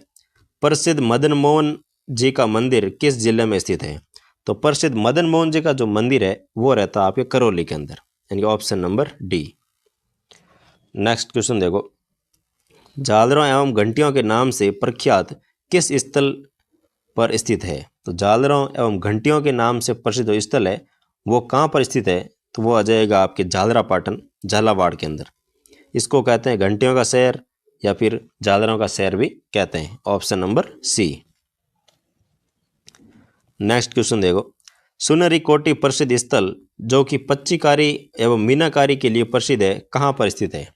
प्रसिद्ध मदन मोहन जी का मंदिर किस जिले में स्थित है? तो प्रसिद्ध मदन मोहन जी का जो मंदिर है वो रहता है आपके करौली के अंदर, यानी कि option number D. Next question देखो, झालरों एवं घंटियों के नाम से प्रख्यात किस स्थल पर स्थित है? तो झालरों एवं घंटियों के नाम से प्रसिद्ध जो स्थल है वो कहाँ पर स्थित है? तो वो आ जाएगा आपके झालरापाटन, झालावाड़ के अंदर। इसको कहते हैं घंटियों का शहर या फिर झालरों का शहर भी कहते हैं, option number C. Next question देखो, सुनहरी कोटी प्रसिद्ध स्थल जो कि पच्चीकारी एवं मीनाकारी के लिए प्रसिद्ध है कहाँ पर स्थित है?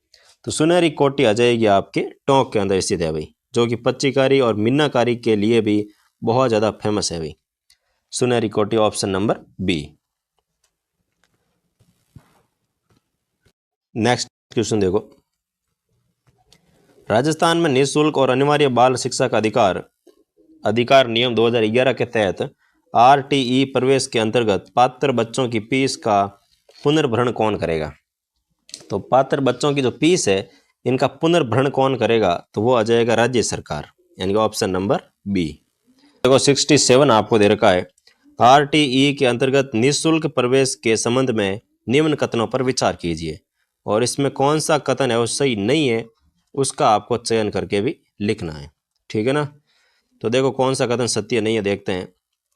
तो सुनहरी कोटी आ जाएगी आपके टोंक के अंदर स्थित है भाई, जो कि पच्चीकारी और मीनाकारी के लिए भी बहुत ज़्यादा फेमस है भाई, Sunehri Kothi, option number B. Next question देखो, राजस्थान में निःशुल्क और अनिवार्य बाल शिक्षा का अधिकार नियम 2011 के तहत आरटीई प्रवेश के अंतर्गत पात्र बच्चों की फीस का पुनर्भरण कौन करेगा? तो पात्र बच्चों की जो फीस है इनका पुनर्भरण कौन करेगा? तो वो आ जाएगा राज्य सरकार, यानी कि ऑप्शन नंबर बी। देखो 67 आपको दे रखा है, आरटीई के अंतर्गत निःशुल्क प्रवेश के संबंध में निम्न कथनों पर विचार कीजिए, और इसमें कौन सा कथन है वो सही नहीं है उसका आपको चयन करके भी लिखना है, ठीक है ना। तो देखो कौन सा कथन सत्य नहीं है, देखते हैं।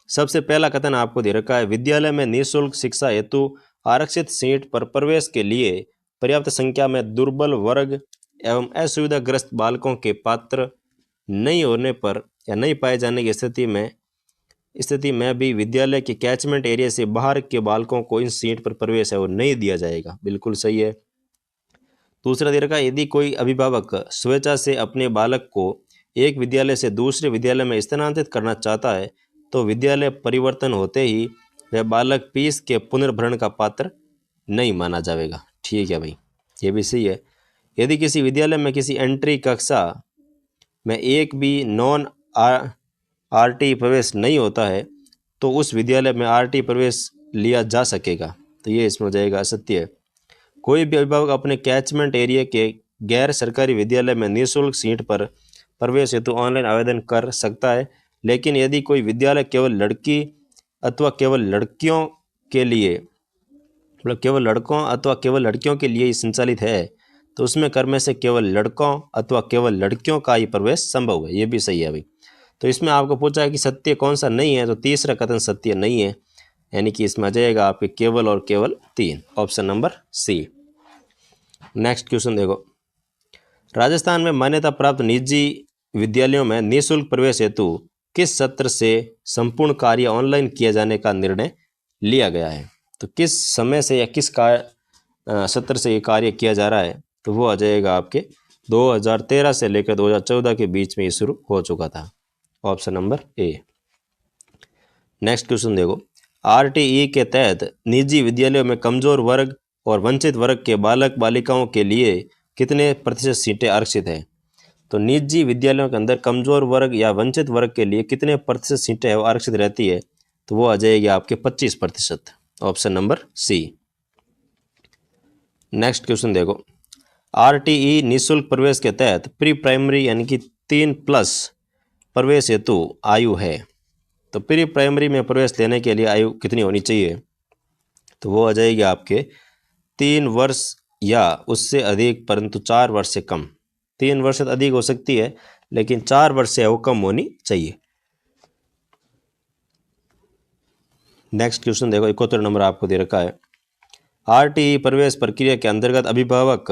सबसे पहला कथन आपको दे रखा है, विद्यालय में निःशुल्क शिक्षा हेतु आरक्षित सीट पर प्रवेश के लिए पर्याप्त संख्या में दुर्बल वर्ग एवं असुविधाग्रस्त बालकों के पात्र नहीं होने पर या नहीं पाए जाने की स्थिति में भी विद्यालय के कैचमेंट एरिया से बाहर के बालकों को इन सीट पर प्रवेश है वो नहीं दिया जाएगा। बिल्कुल सही है। दूसरा दे रखा है, यदि कोई अभिभावक स्वेच्छा से अपने बालक को एक विद्यालय से दूसरे विद्यालय में स्थानांतरित करना चाहता है तो विद्यालय परिवर्तन होते ही वह बालक फीस के पुनर्भरण का पात्र नहीं माना जाएगा। ठीक है भाई, ये भी सही है। यदि किसी विद्यालय में किसी एंट्री कक्षा में एक भी नॉन आरटी प्रवेश नहीं होता है तो उस विद्यालय में आरटी प्रवेश लिया जा सकेगा, तो ये इसमें हो जाएगा असत्य है। कोई भी अभिभावक अपने कैचमेंट एरिया के गैर सरकारी विद्यालय में निःशुल्क सीट पर प्रवेश हेतु ऑनलाइन आवेदन कर सकता है, लेकिन यदि कोई विद्यालय केवल लड़की अथवा केवल लड़कियों के लिए केवल लड़कों अथवा केवल लड़कियों के लिए ही संचालित है तो उसमें कर में से केवल लड़कों अथवा केवल लड़कियों का ही प्रवेश संभव है। ये भी सही है भाई। तो इसमें आपको पूछा है कि सत्य कौन सा नहीं है, तो तीसरा कथन सत्य नहीं है, यानी कि इसमें आ जाएगा आपके केवल और केवल 3, option number C. Next question देखो, राजस्थान में मान्यता प्राप्त निजी विद्यालयों में निःशुल्क प्रवेश हेतु किस सत्र से संपूर्ण कार्य ऑनलाइन किए जाने का निर्णय लिया गया है? तो किस समय से या किस सत्र से ये कार्य किया जा रहा है? तो वो आ जाएगा आपके 2013 से लेकर 2014 के बीच में ये शुरू हो चुका था, option number A. Next question देखो, आरटीई के तहत निजी विद्यालयों में कमजोर वर्ग और वंचित वर्ग के बालक बालिकाओं के लिए कितने प्रतिशत सीटें आरक्षित हैं? तो निजी विद्यालयों के अंदर कमजोर वर्ग या वंचित वर्ग के लिए कितने प्रतिशत सीटें आरक्षित रहती है? तो वो आ जाएगी आपके 25%, option number C. Next question देखो, आरटीई निःशुल्क प्रवेश के तहत प्री प्राइमरी यानी कि 3+ प्रवेश हेतु आयु है, तो प्री प्राइमरी में प्रवेश लेने के लिए आयु कितनी होनी चाहिए? तो वो आ जाएगी आपके 3 वर्ष या उससे अधिक, परंतु 4 वर्ष से कम। 3 वर्ष से अधिक हो सकती है लेकिन 4 वर्ष से वो कम होनी चाहिए। नेक्स्ट क्वेश्चन देखो, 71 नंबर आपको दे रखा है, आरटीई प्रवेश प्रक्रिया के अंतर्गत अभिभावक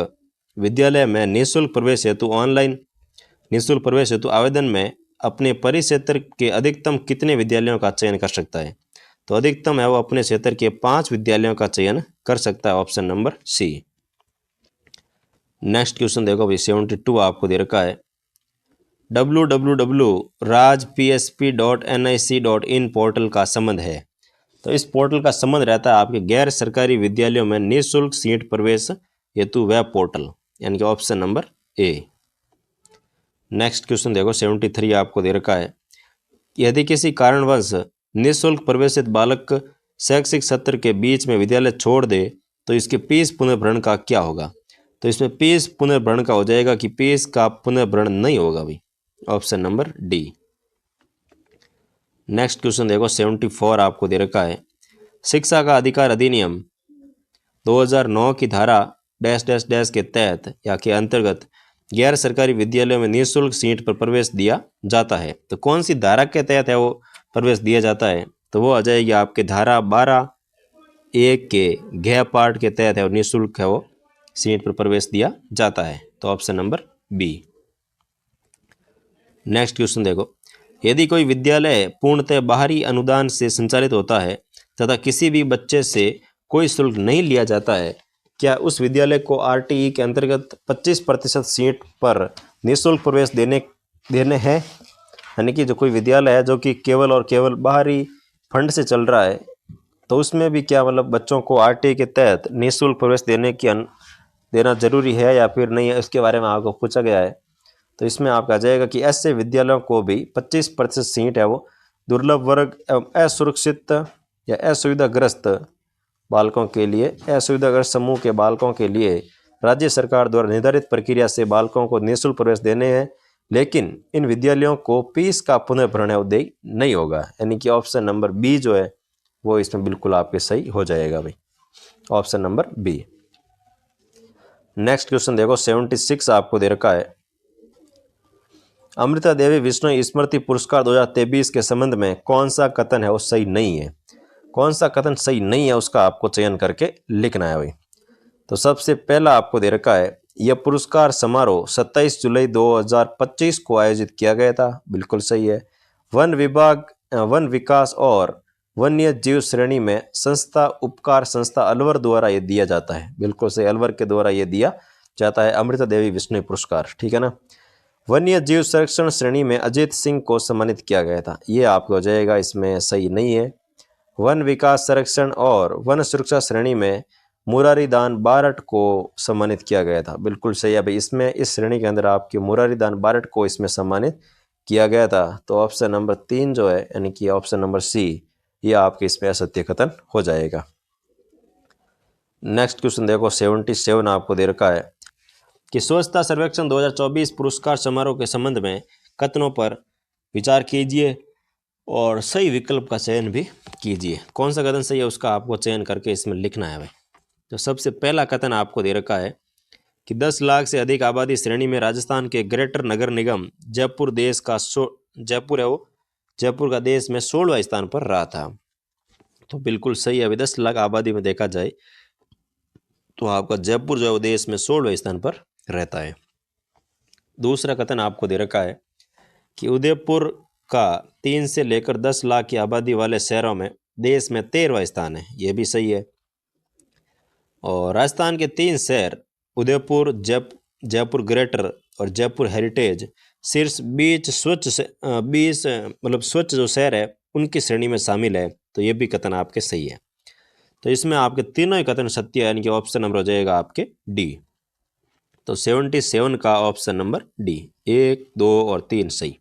विद्यालय में निःशुल्क प्रवेश हेतु निःशुल्क प्रवेश हेतु आवेदन में अपने परिक्षेत्र के अधिकतम कितने विद्यालयों का चयन कर सकता है? तो अधिकतम है वो अपने क्षेत्र के 5 विद्यालयों का चयन कर सकता है, option number C. Next question देखो भाई, 72 आपको दे रखा है, www.rajpsp.nic.in पोर्टल का संबंध है। तो इस पोर्टल का संबंध रहता है आपके गैर सरकारी विद्यालयों में निःशुल्क सीट प्रवेश हेतु वेब पोर्टल, यानी कि option number A. Next question देखो, 73 आपको दे रखा है, यदि किसी कारणवश निःशुल्क प्रवेशित बालक शैक्षिक सत्र के बीच में विद्यालय छोड़ दे तो इसके फीस पुनर्भरण का क्या होगा? तो इसमें फीस पुनर्भरण का हो जाएगा कि फीस का पुनर्भरण नहीं होगा भाई, option number D. Next question देखो, 74 आपको दे रखा है, शिक्षा का अधिकार अधिनियम 2009 की धारा डैश डैश डैश के तहत या के अंतर्गत गैर सरकारी विद्यालयों में निःशुल्क सीट पर प्रवेश दिया जाता है। तो कौन सी धारा के तहत है वो प्रवेश दिया जाता है? तो वो आ जाएगी आपके धारा 12(1) के घ पाठ के तहत है और निःशुल्क है वो सीट पर प्रवेश दिया जाता है, तो option number B. Next question देखो, यदि कोई विद्यालय पूर्णतः बाहरी अनुदान से संचालित होता है तथा किसी भी बच्चे से कोई शुल्क नहीं लिया जाता है, क्या उस विद्यालय को आरटीई के अंतर्गत 25% सीट पर निःशुल्क प्रवेश देने हैं? यानी कि जो कोई विद्यालय है जो कि केवल और केवल बाहरी फंड से चल रहा है, तो उसमें भी क्या मतलब बच्चों को आरटीई के तहत निःशुल्क प्रवेश देना जरूरी है या फिर नहीं है, उसके बारे में आपको पूछा गया है। तो इसमें आपका आ जाएगा कि ऐसे विद्यालयों को भी 25% सीट है वो दुर्लभ वर्ग एवं असुरक्षित या असुविधाग्रस्त बालकों के लिए, असुविधाग्रस्त समूह के बालकों के लिए राज्य सरकार द्वारा निर्धारित प्रक्रिया से बालकों को निःशुल्क प्रवेश देने हैं, लेकिन इन विद्यालयों को फीस का पुनर्भरण अवधि नहीं होगा। यानी कि ऑप्शन नंबर बी जो है वो इसमें बिल्कुल आपके सही हो जाएगा भाई, option number B. Next question देखो 76 आपको दे रखा है, अमृता देवी विश्नोई स्मृति पुरस्कार 2023 के संबंध में कौन सा कथन है वो सही नहीं है। कौन सा कथन सही नहीं है उसका आपको चयन करके लिखना है भाई। तो सबसे पहला आपको दे रखा है, यह पुरस्कार समारोह 27 जुलाई 2025 को आयोजित किया गया था, बिल्कुल सही है। वन विभाग, वन विकास और वन्य जीव श्रेणी में संस्था उपकार संस्था अलवर द्वारा ये दिया जाता है, बिल्कुल सही, अलवर के द्वारा ये दिया जाता है अमृता देवी विश्नोई पुरस्कार, ठीक है ना। वन्य जीव संरक्षण श्रेणी में अजीत सिंह को सम्मानित किया गया था, ये आपको हो जाएगा इसमें सही नहीं है। वन विकास संरक्षण और वन सुरक्षा श्रेणी में मुरारी दान बारट को सम्मानित किया गया था, बिल्कुल सही है भाई। इसमें इस श्रेणी के अंदर आपके मुरारी दान बारट को इसमें सम्मानित किया गया था। तो ऑप्शन नंबर 3 जो है यानी कि ऑप्शन नंबर सी, ये आपके इसमें असत्य कथन हो जाएगा। नेक्स्ट क्वेश्चन देखो 77 आपको दे रखा है कि स्वच्छता सर्वेक्षण 2024 पुरस्कार समारोह के संबंध में कथनों पर विचार कीजिए और सही विकल्प का चयन भी कीजिए। कौन सा कथन सही है उसका आपको चयन करके इसमें लिखना है भाई। तो सबसे पहला कथन आपको दे रखा है कि 10 लाख से अधिक आबादी श्रेणी में राजस्थान के ग्रेटर नगर निगम जयपुर देश का जयपुर है वो जयपुर का देश में 16वां स्थान पर रहा था, तो बिल्कुल सही है। अभी 10 लाख आबादी में देखा जाए तो आपका जयपुर जो है वो देश में 16वें स्थान पर रहता है। दूसरा कथन आपको दे रखा है कि उदयपुर का 3 से लेकर 10 लाख की आबादी वाले शहरों में देश में 13वां स्थान है, ये भी सही है। और राजस्थान के 3 शहर उदयपुर, जयपुर ग्रेटर और जयपुर हेरिटेज शीर्ष 20 मतलब स्वच्छ जो शहर है उनकी श्रेणी में शामिल है, तो ये भी कथन आपके सही है। तो इसमें आपके तीनों ही कथन सत्य है, यानी कि ऑप्शन नंबर हो जाएगा आपके डी। तो 77 का ऑप्शन नंबर डी, 1, 2 और 3 सही।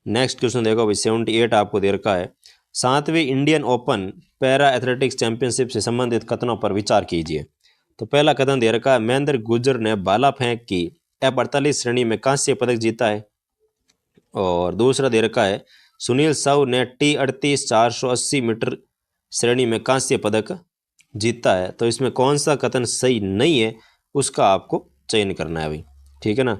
नेक्स्ट क्वेश्चन देखो भाई 78 आपको दे रखा है, 7वीं Indian open para athletics championship से संबंधित कथनों पर विचार कीजिए। तो पहला कथन दे रखा है, महेंद्र गुर्जर ने भाला फेंक की F48 श्रेणी में कांस्य पदक जीता है। और दूसरा दे रखा है, सुनील साहू ने T38 480 मीटर श्रेणी में कांस्य पदक जीता है। तो इसमें कौन सा कथन सही नहीं है उसका आपको चयन करना है भाई, ठीक है ना।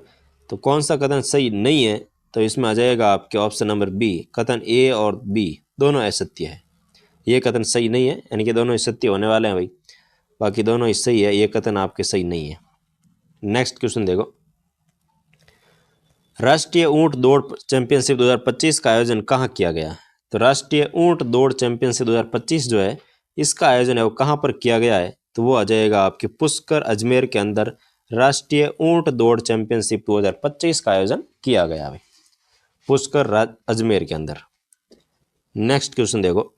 तो कौन सा कथन सही नहीं है, तो इसमें आ जाएगा आपके ऑप्शन नंबर बी, कथन ए और बी दोनों असत्य है। ये कथन सही नहीं है, यानी कि दोनों ही सत्य होने वाले हैं भाई, बाकी दोनों ही सही है, ये कथन आपके सही नहीं है। नेक्स्ट क्वेश्चन देखो, राष्ट्रीय ऊंट दौड़ चैंपियनशिप 2025 का आयोजन कहाँ किया गया। तो राष्ट्रीय ऊंट दौड़ चैंपियनशिप 2025 जो है इसका आयोजन है वो कहाँ पर किया गया है, तो वो आ जाएगा आपके पुष्कर अजमेर के अंदर राष्ट्रीय ऊंट दौड़ चैंपियनशिप 2025 का आयोजन किया गया है, पुष्कर अजमेर के अंदर। नेक्स्ट क्वेश्चन देखो,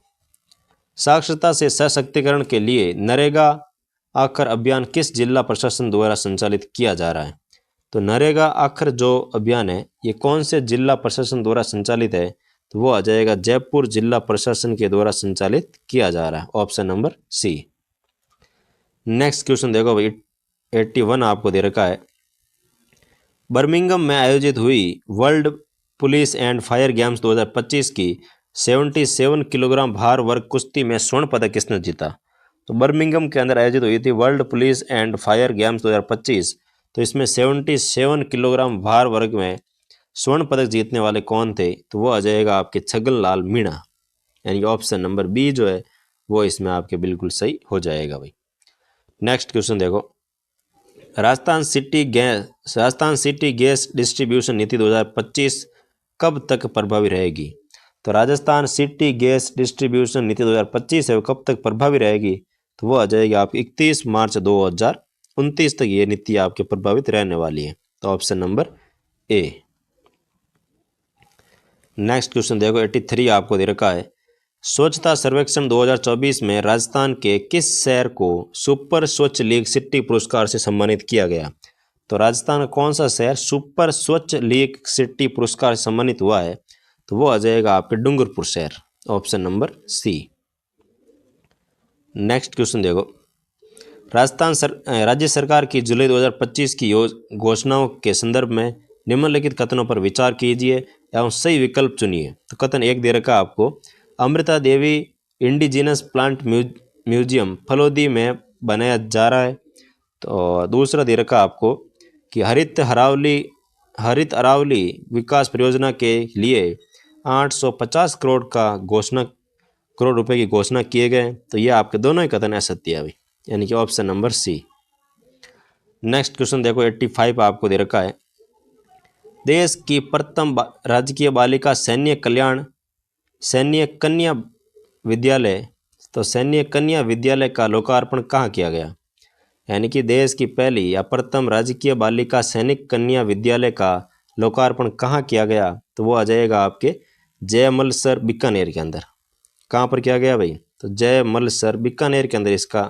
साक्षरता से सशक्तिकरण के लिए नरेगा आखर अभियान किस जिला प्रशासन द्वारा संचालित किया जा रहा है। तो नरेगा आखर जो अभियान है ये कौन से जिला प्रशासन द्वारा संचालित है, तो वो आ जाएगा जयपुर जिला प्रशासन के द्वारा संचालित किया जा रहा है, option number C. Next question देखो भाई 81 आपको दे रखा है, बर्मिंघम में आयोजित हुई world police and fire games 2025 की 77 किलोग्राम भार वर्ग कुश्ती में स्वर्ण पदक किसने जीता। तो बर्मिंघम के अंदर आयोजित हुई थी world police and fire games 2025, तो इसमें 77 किलोग्राम भार वर्ग में स्वर्ण पदक जीतने वाले कौन थे, तो वो आ जाएगा आपके छगन लाल मीणा, यानी ऑप्शन नंबर बी जो है वो इसमें आपके बिल्कुल सही हो जाएगा भाई। नेक्स्ट क्वेश्चन देखो, राजस्थान सिटी गैस डिस्ट्रीब्यूशन नीति 2025 कब तक प्रभावी रहेगी। तो राजस्थान सिटी गैस डिस्ट्रीब्यूशन नीति 2025 है वो कब तक प्रभावी रहेगी, तो वो आ जाएगी आप 31 मार्च 2029 तक ये नीति आपके प्रभावित रहने वाली है, तो option number A. Next question देखो 83 आपको दे रखा है, स्वच्छता सर्वेक्षण 2024 में राजस्थान के किस शहर को सुपर स्वच्छ लीग सिटी पुरस्कार से सम्मानित किया गया। तो राजस्थान का कौन सा शहर सुपर स्वच्छ लेक सिटी पुरस्कार से सम्मानित हुआ है? तो वो आ जाएगा आपके डूंगरपुर शहर, option number C. Next question देखो, राज्य सरकार की जुलाई 2025 की घोषणाओं के संदर्भ में निम्नलिखित कथनों पर विचार कीजिए एवं सही विकल्प चुनिए। तो कथन एक दे रखा आपको, Amrita Devi indigenous plant museum Phalodi में बनाया जा रहा है। तो दूसरा दे रखा आपको कि हरित अरावली विकास परियोजना के लिए 850 करोड़ रुपए की घोषणा किए गए। तो ये आपके दोनों ही कथन असत्य है अभी, यानी कि option number C. Next question देखो 85 आपको दे रखा है, देश की प्रथम राजकीय बालिका सैन्य कन्या विद्यालय, तो सैन्य कन्या विद्यालय का लोकार्पण कहाँ किया गया? यानी कि देश की पहली या प्रथम राजकीय बालिका सैनिक कन्या विद्यालय का लोकार्पण कहाँ किया गया? तो वो आ जाएगा आपके जयमलसर बीकानेर के अंदर। कहाँ पर किया गया भाई? तो जयमलसर बीकानेर के अंदर इसका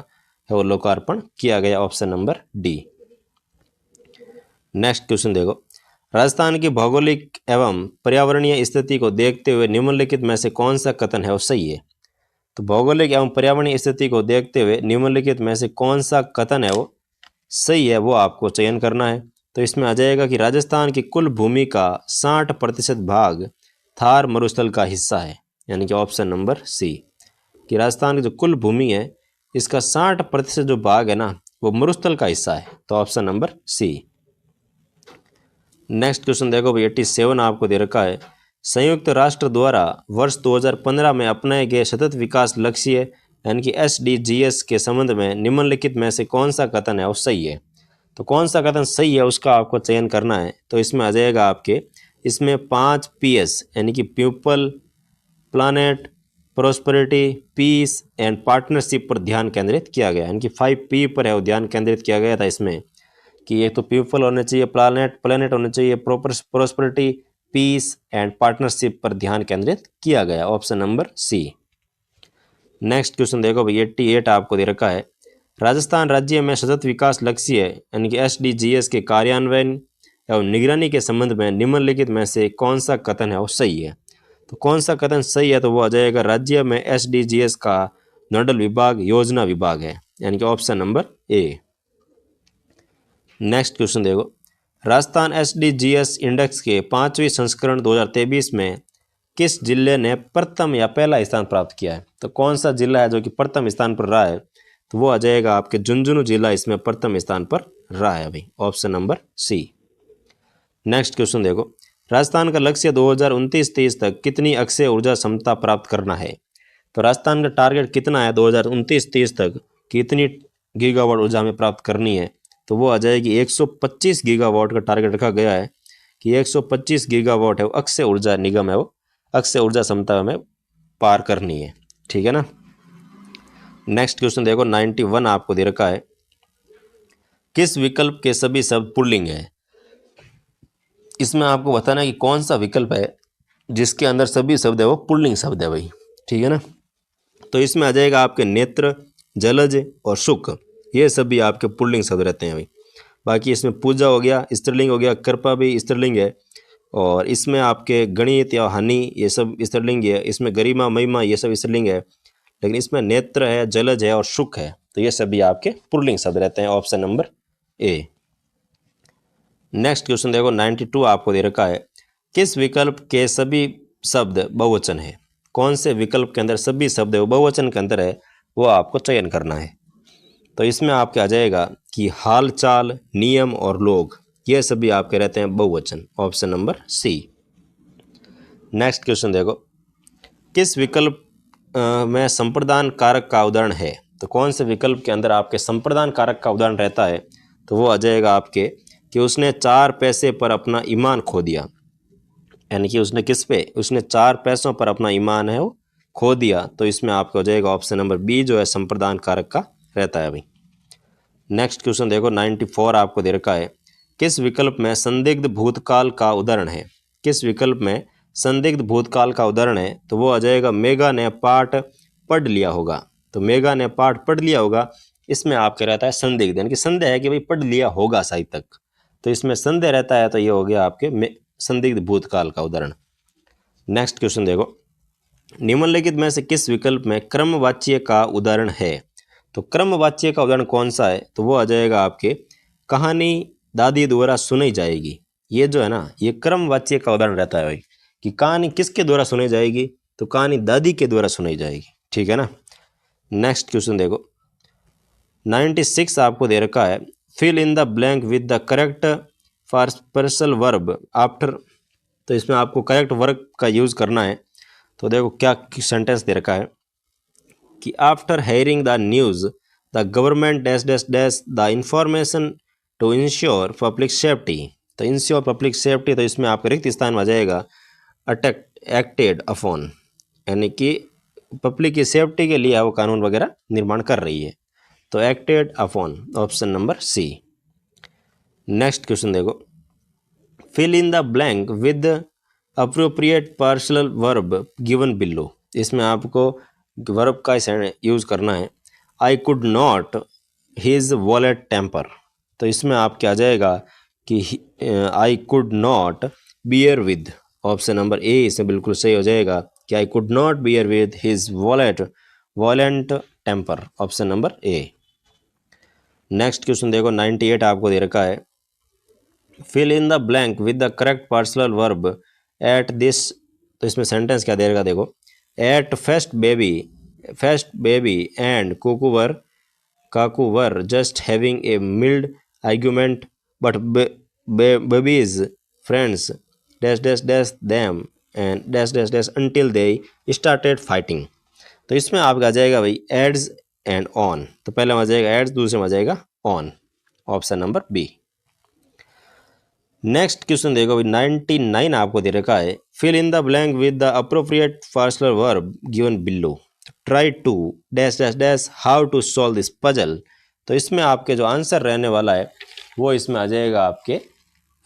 है वो लोकार्पण किया गया, option number D. Next question देखो, राजस्थान की भौगोलिक एवं पर्यावरणीय स्थिति को देखते हुए निम्नलिखित में से कौन सा कथन है वो सही है? तो भौगोलिक एवं पर्यावरणीय स्थिति को देखते हुए निम्नलिखित में से कौन सा कथन है वो सही है, वो आपको चयन करना है। तो इसमें आ जाएगा कि राजस्थान की कुल भूमि का 60% भाग थार मरुस्थल का हिस्सा है, यानी कि ऑप्शन नंबर सी, कि राजस्थान की जो कुल भूमि है इसका 60% जो भाग है ना वो मरुस्थल का हिस्सा है, तो option number C. Next question देखो भाई 87 आपको दे रखा है, संयुक्त राष्ट्र द्वारा वर्ष 2015 में अपनाए गए सतत विकास लक्ष्य यानी कि SDGs के संबंध में निम्नलिखित में से कौन सा कथन है वो सही है? तो कौन सा कथन सही है उसका आपको चयन करना है। तो इसमें आ जाएगा आपके, इसमें 5 PS यानी कि people, planet, prosperity, peace and partnership पर ध्यान केंद्रित किया गया, यानी कि 5P पर है वो ध्यान केंद्रित किया गया था इसमें, कि एक तो पीपल होने चाहिए, प्लानेट होने चाहिए, प्रोस्पेरिटी, पीस एंड पार्टनरशिप पर ध्यान केंद्रित किया गया, option number C. Next question देखो भाई 88 आपको दे रखा है, राजस्थान राज्य में सतत विकास लक्ष्य यानी कि SDGs के कार्यान्वयन एवं निगरानी के संबंध में निम्नलिखित में से कौन सा कथन है वो सही है? तो कौन सा कथन सही है? तो वो आ जाएगा राज्य में SDGs का नोडल विभाग योजना विभाग है, यानी कि option number A. Next question देखो, राजस्थान SDGs इंडेक्स के 5वें संस्करण 2023 में किस जिले ने प्रथम या पहला स्थान प्राप्त किया है? तो कौन सा जिला है जो कि प्रथम स्थान पर रहा है? तो वो आ जाएगा आपके झुंझुनू जिला इसमें प्रथम स्थान पर रहा है भाई, option number C. Next question देखो, राजस्थान का लक्ष्य 2029-30 तक कितनी अक्षय ऊर्जा क्षमता प्राप्त करना है? तो राजस्थान का टारगेट कितना है 2029-30 तक, कितनी गीगावाट ऊर्जा हमें प्राप्त करनी है? तो वो आ जाएगी 125 गीगावाट का टारगेट रखा गया है, कि 125 गीगावाट है वो अक्षय ऊर्जा निगम है वो अक्षय ऊर्जा क्षमता हमें पार करनी है, ठीक है ना। नेक्स्ट क्वेश्चन देखो 91 आपको दे रखा है, किस विकल्प के सभी शब्द पुल्लिंग है? इसमें आपको बताना है कि कौन सा विकल्प है जिसके अंदर सभी शब्द है वो पुल्लिंग शब्द है भाई, ठीक है ना। तो इसमें आ जाएगा आपके नेत्र, जलज और सुख, ये सभी आपके पुल्लिंग शब्द रहते हैं भाई। बाकी इसमें पूजा हो गया स्त्रीलिंग हो गया, कृपा भी स्त्रीलिंग है, और इसमें आपके गणित या हानि ये सब स्त्रीलिंग है, इसमें गरिमा महिमा ये सब स्त्रीलिंग है, लेकिन इसमें नेत्र है, जलज है और सुख है, तो ये सभी आपके पुल्लिंग शब्द रहते हैं, option number A. Next question देखो 92 आपको दे रखा है, किस विकल्प के सभी शब्द बहुवचन है? कौन से विकल्प के अंदर सभी शब्द है वो बहुवचन के अंदर है, वो आपको चयन करना है। तो इसमें आपके आ जाएगा कि हाल चाल, नियम और लोग, ये सभी आपके रहते हैं बहुवचन, option number C. Next question देखो, किस विकल्प में संप्रदान कारक का उदाहरण है? तो कौन से विकल्प के अंदर आपके संप्रदान कारक का उदाहरण रहता है? तो वो आ जाएगा आपके कि उसने 4 पैसे पर अपना ईमान खो दिया, यानी कि उसने किस पे, उसने 4 पैसों पर अपना ईमान है वो खो दिया, तो इसमें आपको हो जाएगा ऑप्शन नंबर बी जो है संप्रदान कारक का रहता है भाई। नेक्स्ट क्वेश्चन देखो 94 आपको दे रखा है, किस विकल्प में संदिग्ध भूतकाल का उदाहरण है? किस विकल्प में संदिग्ध भूतकाल का उदाहरण है? तो वो आ जाएगा मेघा ने पाठ पढ़ लिया होगा, तो मेघा ने पाठ पढ़ लिया होगा, इसमें आपके रहता है संदिग्ध, यानी कि संदेह है कि भाई पढ़ लिया होगा शायद तक, तो इसमें संदेह रहता है, तो ये हो गया आपके संदिग्ध भूतकाल का उदाहरण। नेक्स्ट क्वेश्चन देखो, निम्नलिखित में से किस विकल्प में क्रमवाच्य का उदाहरण है? तो क्रमवाच्य का उदाहरण कौन सा है? तो वो आ जाएगा आपके कहानी दादी द्वारा सुनाई जाएगी। ये जो है ना, ये क्रमवाच्य का उदाहरण रहता है भाई, कि कहानी किसके द्वारा सुनाई जाएगी? तो कहानी दादी के द्वारा सुनाई जाएगी, ठीक है ना। नेक्स्ट क्वेश्चन देखो, 96 आपको दे रखा है, fill in the blank with the correct partial verb after. तो इसमें आपको करेक्ट वर्ब का यूज़ करना है। तो देखो क्या सेंटेंस दे रखा है कि after hearing the news the government dash dash dash the information to ensure public safety. तो इंश्योर पब्लिक सेफ्टी, तो इसमें आपका रिक्त स्थान में आ जाएगा एक्टेड अपॉन, यानी कि पब्लिक की सेफ्टी के लिए वो कानून वगैरह निर्माण कर रही है। तो acted upon, option number C. Next question देखो, fill in the blank with appropriate partial verb given below. इसमें आपको वर्ब का यूज़ करना है। I could not his violent temper. तो इसमें आपके आ जाएगा कि I could not bear with, option number A इसमें बिल्कुल सही हो जाएगा कि I could not bear with his violent temper, option number A. Next question देखो, 98 आपको दे रखा है, fill in the blank with the correct partial verb at this. तो इसमें सेंटेंस क्या दे रखा देखो, at first Baby and Kaku were just having a mild argument but Baby's friends dash dash dash them and dash dash dash until they started fighting. तो इसमें आपका आ जाएगा भाई एड्स एंड ऑन। तो पहले में आ जाएगा एड्स, दूसरे में आ जाएगा on, option number B. Next question देखो भाई, 99 आपको दे रखा है, fill in the blank with the appropriate partial verb given below, try to dash dash dash how to solve this puzzle. तो इसमें आपके जो आंसर रहने वाला है वो इसमें आ जाएगा आपके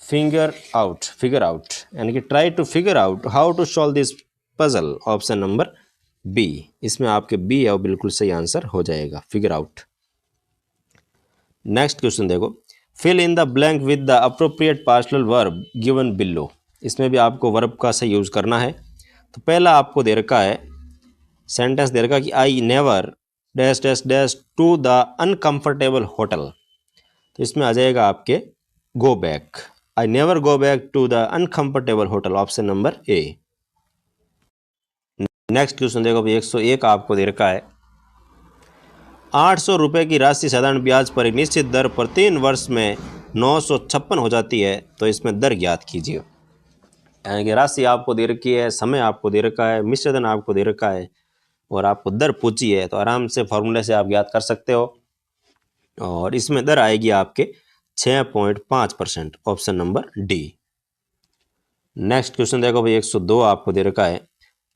फिगर आउट, यानी कि try to figure out how to solve this puzzle, option number B. इसमें आपके बी है वो बिल्कुल सही आंसर हो जाएगा, फिगर आउट। नेक्स्ट क्वेश्चन देखो, fill in the blank with the appropriate partial verb given below. इसमें भी आपको वर्ब का सही यूज़ करना है। तो पहला आपको दे रखा है, सेंटेंस दे रखा कि I never dash dash dash to the uncomfortable hotel. तो इसमें आ जाएगा आपके go back, I never go back to the uncomfortable hotel, option number A. Next question देखो भाई, 101 आपको दे रखा है, 800 रुपये की राशि साधारण ब्याज पर एक निश्चित दर पर 3 वर्ष में 956 हो जाती है। तो इसमें दर ज्ञात कीजिए। यानी कि राशि आपको दे रखी है, समय आपको दे रखा है, मिश्रधन आपको दे रखा है और आपको दर पूछी है, तो आराम से फॉर्मूले से आप ज्ञात कर सकते हो। और इसमें दर आएगी आपके 6.5%, option number D. Next question देखो भाई, 102 आपको दे रखा है,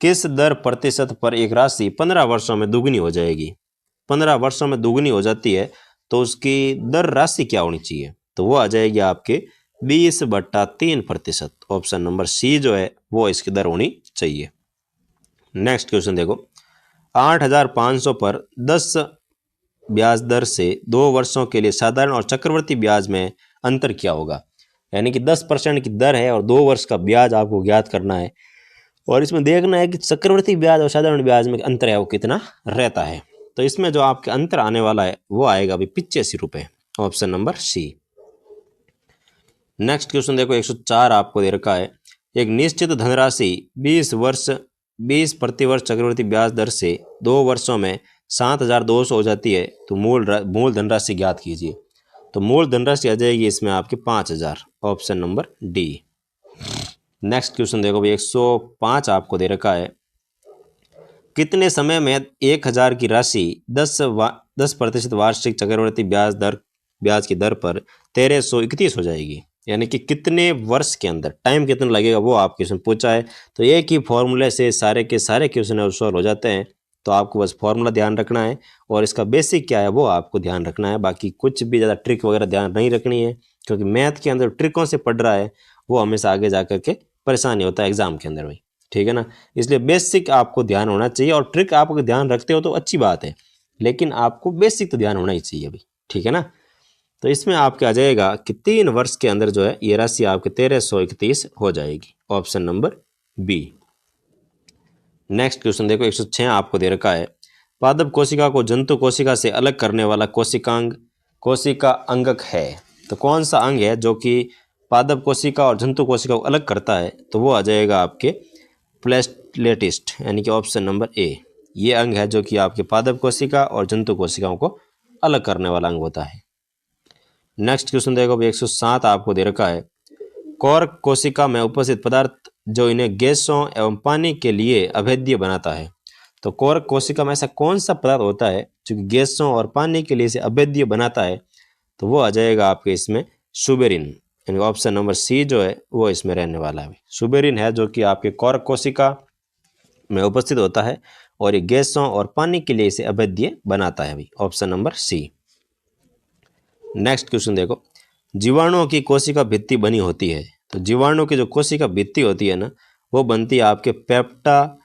किस दर प्रतिशत पर एक राशि 15 वर्षों में दुगनी हो जाएगी? 15 वर्षों में दुगनी हो जाती है तो उसकी दर राशि क्या होनी चाहिए? तो वो आ जाएगी आपके 20/3%, ऑप्शन नंबर सी जो है वो इसकी दर होनी चाहिए। नेक्स्ट क्वेश्चन देखो, 8,500 पर 10 ब्याज दर से 2 वर्षों के लिए साधारण और चक्रवर्ती ब्याज में अंतर क्या होगा? यानी कि 10% की दर है और 2 वर्ष का ब्याज आपको ज्ञात करना है और इसमें देखना है कि चक्रवर्ती ब्याज और साधारण ब्याज में अंतर है वो कितना रहता है। तो इसमें जो आपके अंतर आने वाला है वो आएगा अभी 85 रुपये, option number C. Next question देखो, 104 आपको दे रखा है, एक निश्चित धनराशि 20 प्रति वर्ष चक्रवर्ती ब्याज दर से 2 वर्षों में 7,200 हो जाती है। तो मूल धनराशि ज्ञात कीजिए। तो मूल धनराशि आ जाएगी इसमें आपके 5,000, option number D. Next question देखो भाई, 105 आपको दे रखा है, कितने समय में 1,000 की राशि 10% वार्षिक चक्रवर्ती ब्याज की दर पर 1,331 हो जाएगी? यानी कि कितने वर्ष के अंदर, टाइम कितना लगेगा वो आपके क्वेश्चन पूछा है। तो एक ही फॉर्मूले से सारे के सारे क्वेश्चन सॉल्व हो जाते हैं। तो आपको बस फॉर्मूला ध्यान रखना है और इसका बेसिक क्या है वो आपको ध्यान रखना है। बाकी कुछ भी ज़्यादा ट्रिक वगैरह ध्यान नहीं रखनी है, क्योंकि मैथ के अंदर ट्रिकों से पढ़ रहा है वो हमेशा आगे जा करके परेशानी होता है एग्जाम के अंदर भाई, ठीक है ना। इसलिए बेसिक आपको ध्यान होना चाहिए और ट्रिक आप अगर ध्यान रखते हो तो अच्छी बात है, लेकिन आपको बेसिक तो ध्यान होना ही चाहिए भाई, ठीक है ना। तो इसमें आपके आ जाएगा कि 3 वर्ष के अंदर जो है ये राशि आपके 1331 हो जाएगी, option number B. Next question देखो 106 आपको दे रखा है, पादप कोशिका को जंतु कोशिका से अलग करने वाला कोशिका अंगक है। तो कौन सा अंग है जो कि पादप कोशिका और जंतु कोशिका को अलग करता है? तो वो आ जाएगा आपके प्लेटलेटिस्ट, यानी कि ऑप्शन नंबर ए। ये अंग है जो कि आपके पादप कोशिका और जंतु कोशिकाओं को अलग करने वाला अंग होता है। नेक्स्ट क्वेश्चन देखो 107 आपको दे रखा है, कॉर्क कोशिका में उपस्थित पदार्थ जो इन्हें गैसों एवं पानी के लिए अभेद्य बनाता है। तो कॉर्क कोशिका में ऐसा कौन सा पदार्थ होता है जो कि गैसों और पानी के लिए इसे अभेद्य बनाता है? तो वो आ जाएगा आपके इसमें सुबेरिन, यानी ऑप्शन नंबर सी जो है वो इसमें रहने वाला है। सुबेरिन है जो कि आपके कॉर्क कोशिका में उपस्थित होता है और ये गैसों और पानी के लिए इसे अभेद्य बनाता है, option number C. Next question देखो, जीवाणुओं की कोशिका भित्ति बनी होती है। तो जीवाणु की जो कोशिका भित्ति होती है ना, वो बनती है आपके पेप्टा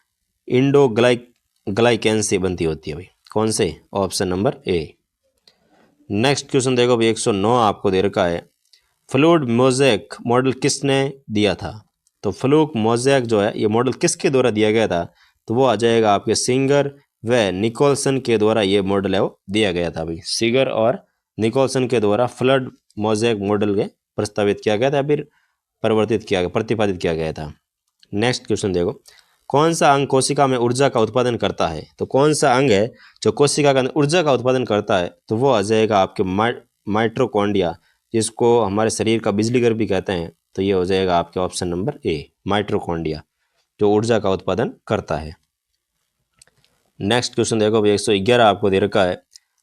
इंडोग्लाइकैन से बनती होती है भाई। कौन से? Option number A. Next question देखो भाई 109 आपको दे रखा है, फ्लूइड मोज़ेक मॉडल किसने दिया था? तो फ्लूक मोज़ेक जो है ये मॉडल किसके द्वारा दिया गया था? तो वो आ जाएगा आपके सिंगर व निकोलसन के द्वारा ये मॉडल है वो दिया गया था भाई। सिगर और निकोलसन के द्वारा फ्लड मोज़ेक मॉडल के प्रस्तावित किया गया था, फिर प्रतिपादित किया गया था। नेक्स्ट क्वेश्चन देखो, कौन सा अंग कोशिका में ऊर्जा का उत्पादन करता है? तो कौन सा अंग है जो कोशिका के अंदर ऊर्जा का उत्पादन करता है? तो वो आ जाएगा आपके माइटोकॉन्ड्रिया, जिसको हमारे शरीर का बिजली घर भी कहते हैं। तो ये हो जाएगा आपके ऑप्शन नंबर ए, माइटोकॉन्ड्रिया जो ऊर्जा का उत्पादन करता है। नेक्स्ट क्वेश्चन देखो भाई 111 आपको दे रखा है,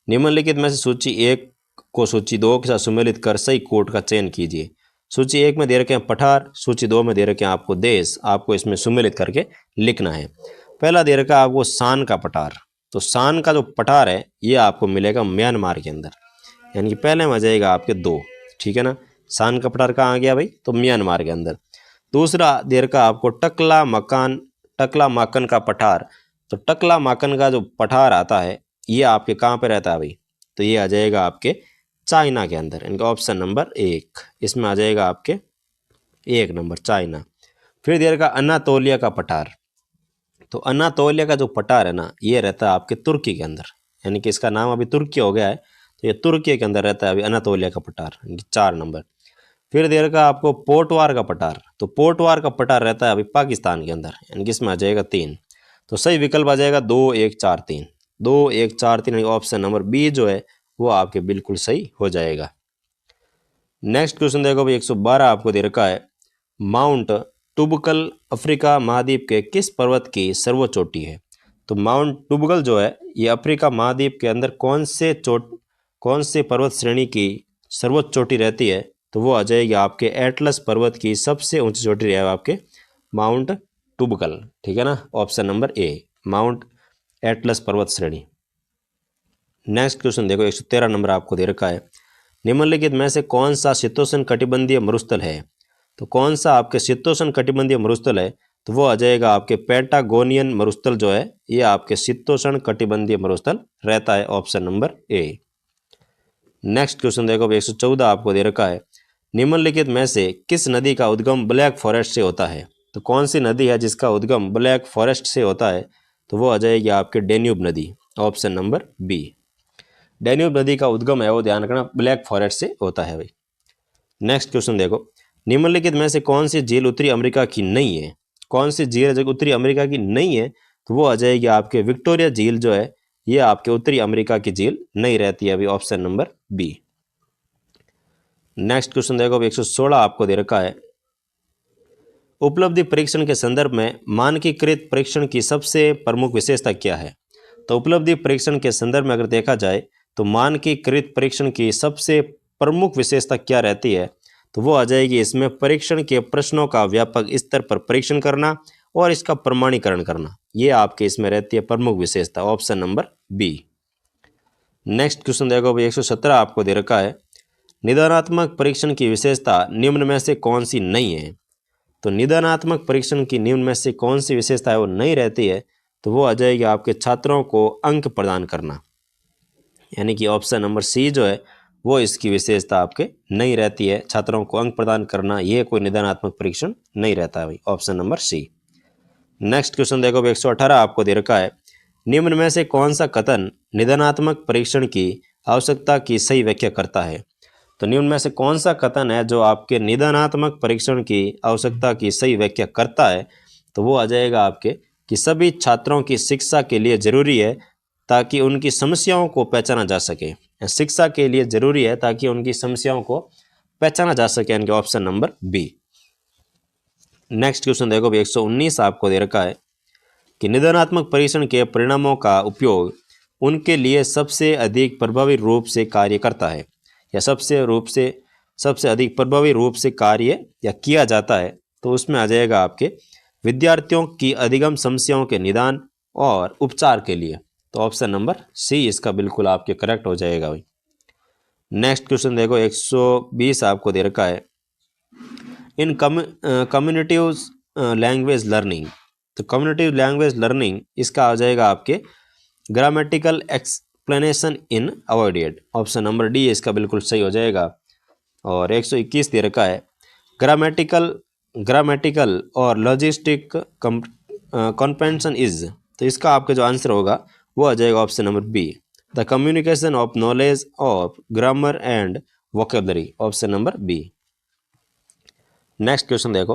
निम्नलिखित में से सूची 1 को सूची 2 के साथ सम्मिलित कर सही कोड का चयन कीजिए। सूची 1 में दे रखे हैं पठार, सूची 2 में दे रखे हैं आपको देश। आपको इसमें सम्मिलित करके लिखना है। पहला दे रखा है आपको शान का पठार। तो शान का जो पठार है ये आपको मिलेगा म्यांमार के अंदर, यानी कि पहले में आ जाएगा आपके 2, ठीक है ना। शान का पठार कहाँ आ गया भाई? तो म्यांमार के अंदर। दूसरा दे रखा आपको टकला माकन का पठार। तो टकला माकन का जो पठार आता है ये आपके कहाँ पे रहता है भाई? तो ये आ जाएगा आपके चाइना के अंदर, इनका ऑप्शन नंबर 1 इसमें आ जाएगा आपके 1 नंबर चाइना। फिर दे रखा अनातोलिया का पठार। तो अनातोलिया का जो पठार है ना ये रहता है आपके तुर्की के अंदर, यानी कि इसका नाम अभी तुर्की हो गया है। तो ये तुर्की के अंदर रहता है अभी अनातोलिया का पठार, 4 नंबर। फिर दे रखा आपको पोटवार का पठार। तो पोटवार का पठार रहता है अभी पाकिस्तान के अंदर, यानी कि इसमें आ जाएगा 3। तो सही विकल्प आ जाएगा 2 1 4 3, 2 1 4 3, ऑप्शन नंबर बी जो है वो आपके बिल्कुल सही हो जाएगा। नेक्स्ट क्वेश्चन देखो भाई 112 आपको दे रखा है, माउंट टुबकल अफ्रीका महाद्वीप के किस पर्वत की सर्वोच्च चोटी है? तो माउंट टुबकल जो है ये अफ्रीका महाद्वीप के अंदर कौन से पर्वत श्रेणी की सर्वोच्च चोटी रहती है? तो वो आ जाएगी आपके एटलस पर्वत की सबसे ऊंची चोटी रहेगा आपके माउंट टुबकल, ठीक है ना। ऑप्शन नंबर ए, माउंट एटलस पर्वत श्रेणी। नेक्स्ट क्वेश्चन देखो 113 नंबर आपको दे रखा है, निम्नलिखित में से कौन सा शीतोष्ण कटिबंधीय मरुस्थल है? तो कौन सा आपके शीतोष्ण कटिबंधीय मरुस्थल है? तो वो आ जाएगा आपके पैटागोनियन मरुस्थल जो है ये आपके शीतोष्ण कटिबंधीय मरुस्थल रहता है, option number A. Next question देखो 114 आपको दे रखा है, निम्नलिखित में से किस नदी का उद्गम ब्लैक फॉरेस्ट से होता है? तो कौन सी नदी है जिसका उद्गम ब्लैक फॉरेस्ट से होता है? तो वो आ जाएगी आपके डेन्यूब नदी, ऑप्शन नंबर बी। डेन्यूब नदी का उद्गम है वो ध्यान रखना ब्लैक फॉरेस्ट से होता है भाई। नेक्स्ट क्वेश्चन देखो, निम्नलिखित में से कौन सी झील उत्तरी अमेरिका की नहीं है? कौन सी झील है जो उत्तरी अमेरिका की नहीं है? तो वो आ जाएगी आपके विक्टोरिया झील जो है ये आपके उत्तरी अमेरिका की झील नहीं रहती है अभी, option number B. Next question देखो 116 आपको दे रखा है, उपलब्धि परीक्षण के संदर्भ में मानकीकृत परीक्षण की सबसे प्रमुख विशेषता क्या है? तो उपलब्धि परीक्षण के संदर्भ में अगर देखा जाए तो मानकीकृत परीक्षण की सबसे प्रमुख विशेषता क्या रहती है? तो वो आ जाएगी इसमें परीक्षण के प्रश्नों का व्यापक स्तर पर परीक्षण करना और इसका प्रमाणीकरण करना, ये आपके इसमें रहती है प्रमुख विशेषता, option number B. Next question देखो भाई 117 आपको दे रखा है, निदानात्मक परीक्षण की विशेषता निम्न में से कौन सी नहीं है? तो निदानात्मक परीक्षण की निम्न में से कौन सी विशेषता है वो नहीं रहती है? तो वो आ जाएगी आपके छात्रों को अंक प्रदान करना, यानी कि ऑप्शन नंबर सी जो है वो इसकी विशेषता आपके नहीं रहती है। छात्रों को अंक प्रदान करना ये कोई निदानात्मक परीक्षण नहीं रहता है भाई, option number C. Next question देखो, 118 आपको दे रखा है, निम्न में से कौन सा कथन निदानात्मक परीक्षण की आवश्यकता की सही व्याख्या करता है। तो निम्न में से कौन सा कथन है जो आपके निदानात्मक परीक्षण की आवश्यकता की सही व्याख्या करता है। तो वो आ जाएगा आपके कि सभी छात्रों की शिक्षा के लिए जरूरी है ताकि उनकी समस्याओं को पहचाना जा सके। शिक्षा के लिए जरूरी है ताकि उनकी समस्याओं को पहचाना जा सके, यानी कि option number B. Next question देखो, 119 आपको दे रखा है कि निदानात्मक परीक्षण के परिणामों का उपयोग उनके लिए सबसे अधिक प्रभावी रूप से कार्य करता है, या सबसे अधिक प्रभावी रूप से कार्य या किया जाता है। तो उसमें आ जाएगा आपके विद्यार्थियों की अधिगम समस्याओं के निदान और उपचार के लिए। तो ऑप्शन नंबर सी इसका बिल्कुल आपके करेक्ट हो जाएगा भाई। नेक्स्ट क्वेश्चन देखो, 120 आपको दे रखा है, इन कम्युनिटिव लैंग्वेज लर्निंग। तो कम्युनिटिव लैंग्वेज लर्निंग इसका आ जाएगा आपके grammatical explanation in avoided, option number D इसका बिल्कुल सही हो जाएगा। और 121 दे रखा है, ग्रामेटिकल और लॉजिस्टिक कॉम्प्रेंशन इज। तो इसका आपका जो आंसर होगा वो आ जाएगा option number B, the communication of knowledge of grammar and vocabulary, option number B. Next question देखो,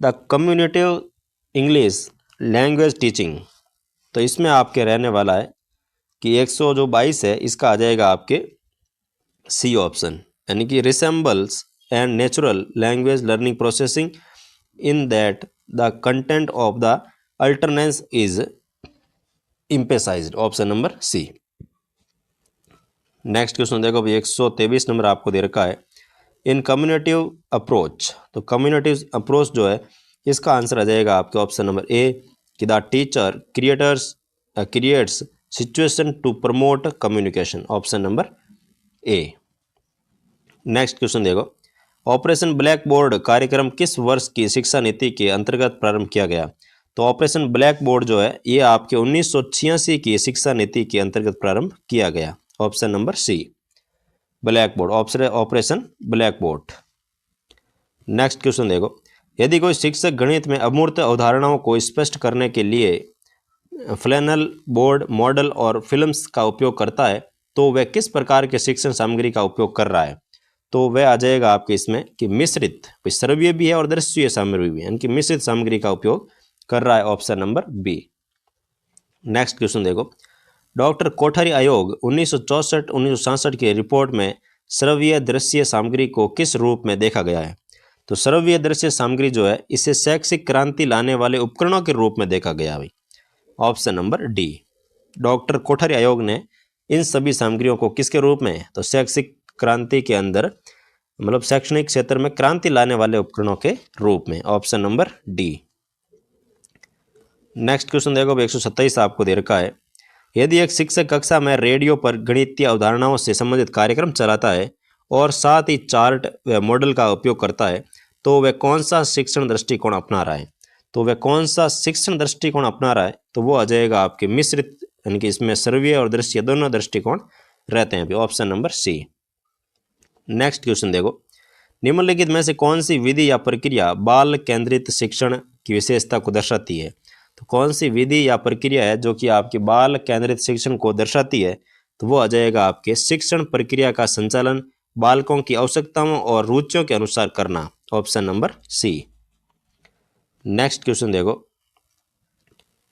the communicative English language teaching. तो इसमें आपके रहने वाला है कि 122 है, इसका आ जाएगा आपके सी ऑप्शन, यानी कि resembles and natural language learning processing in that the content of the alternance is emphasized, option number C. Next question देखो, 123 नंबर आपको दे रखा है, इन कम्युनिटिव अप्रोच। तो कम्युनिटिव अप्रोच जो है इसका आंसर आ जाएगा आपके ऑप्शन नंबर ए कि the teacher creates situation to promote communication, option number A. Next question देखो, ऑपरेशन ब्लैक बोर्ड कार्यक्रम किस वर्ष की शिक्षा नीति के अंतर्गत प्रारंभ किया गया। तो ऑपरेशन ब्लैक बोर्ड जो है ये आपके 1986 की शिक्षा नीति के अंतर्गत प्रारंभ किया गया, option number C, blackboard, operation blackboard. Next question देखो, यदि कोई शिक्षक गणित में अमूर्त अवधारणाओं को स्पष्ट करने के लिए फ्लैनल बोर्ड मॉडल और फिल्म्स का उपयोग करता है तो वह किस प्रकार के शिक्षण सामग्री का उपयोग कर रहा है। तो वह आ जाएगा आपके इसमें कि मिश्रित, श्रव्य भी है और दृश्य सामग्री भी है, यानी कि मिश्रित सामग्री का उपयोग कर रहा है, option number B. Next question देखो, डॉक्टर कोठारी आयोग 1964-1967 की रिपोर्ट में श्रव्य दृश्य सामग्री को किस रूप में देखा गया है। तो श्रव्य दृश्य सामग्री जो है इसे शैक्षिक क्रांति लाने वाले उपकरणों के रूप में देखा गया भाई, option number D. Doctor Kothari आयोग ने इन सभी सामग्रियों को किसके रूप में, तो शैक्षिक क्रांति के अंदर मतलब शैक्षणिक क्षेत्र में क्रांति लाने वाले उपकरणों के रूप में, option number D. Next question देखो, 127 आपको दे रखा है, यदि एक शिक्षक कक्षा में रेडियो पर गणितीय अवधारणाओं से संबंधित कार्यक्रम चलाता है और साथ ही चार्ट व मॉडल का उपयोग करता है तो वह कौन सा शिक्षण दृष्टिकोण अपना रहा है। तो वह कौन सा शिक्षण दृष्टिकोण अपना रहा है, तो वो आ जाएगा आपके मिश्रित, यानी कि इसमें श्रव्य और दृश्य दोनों दृष्टिकोण रहते हैं, option number C. Next question देखो, निम्नलिखित में से कौन सी विधि या प्रक्रिया बाल केंद्रित शिक्षण की विशेषता को दर्शाती है। तो कौन सी विधि या प्रक्रिया है जो कि आपके बाल केंद्रित शिक्षण को दर्शाती है। तो वो आ जाएगा आपके शिक्षण प्रक्रिया का संचालन बालकों की आवश्यकताओं और रुचियों के अनुसार करना, option number C. Next question देखो,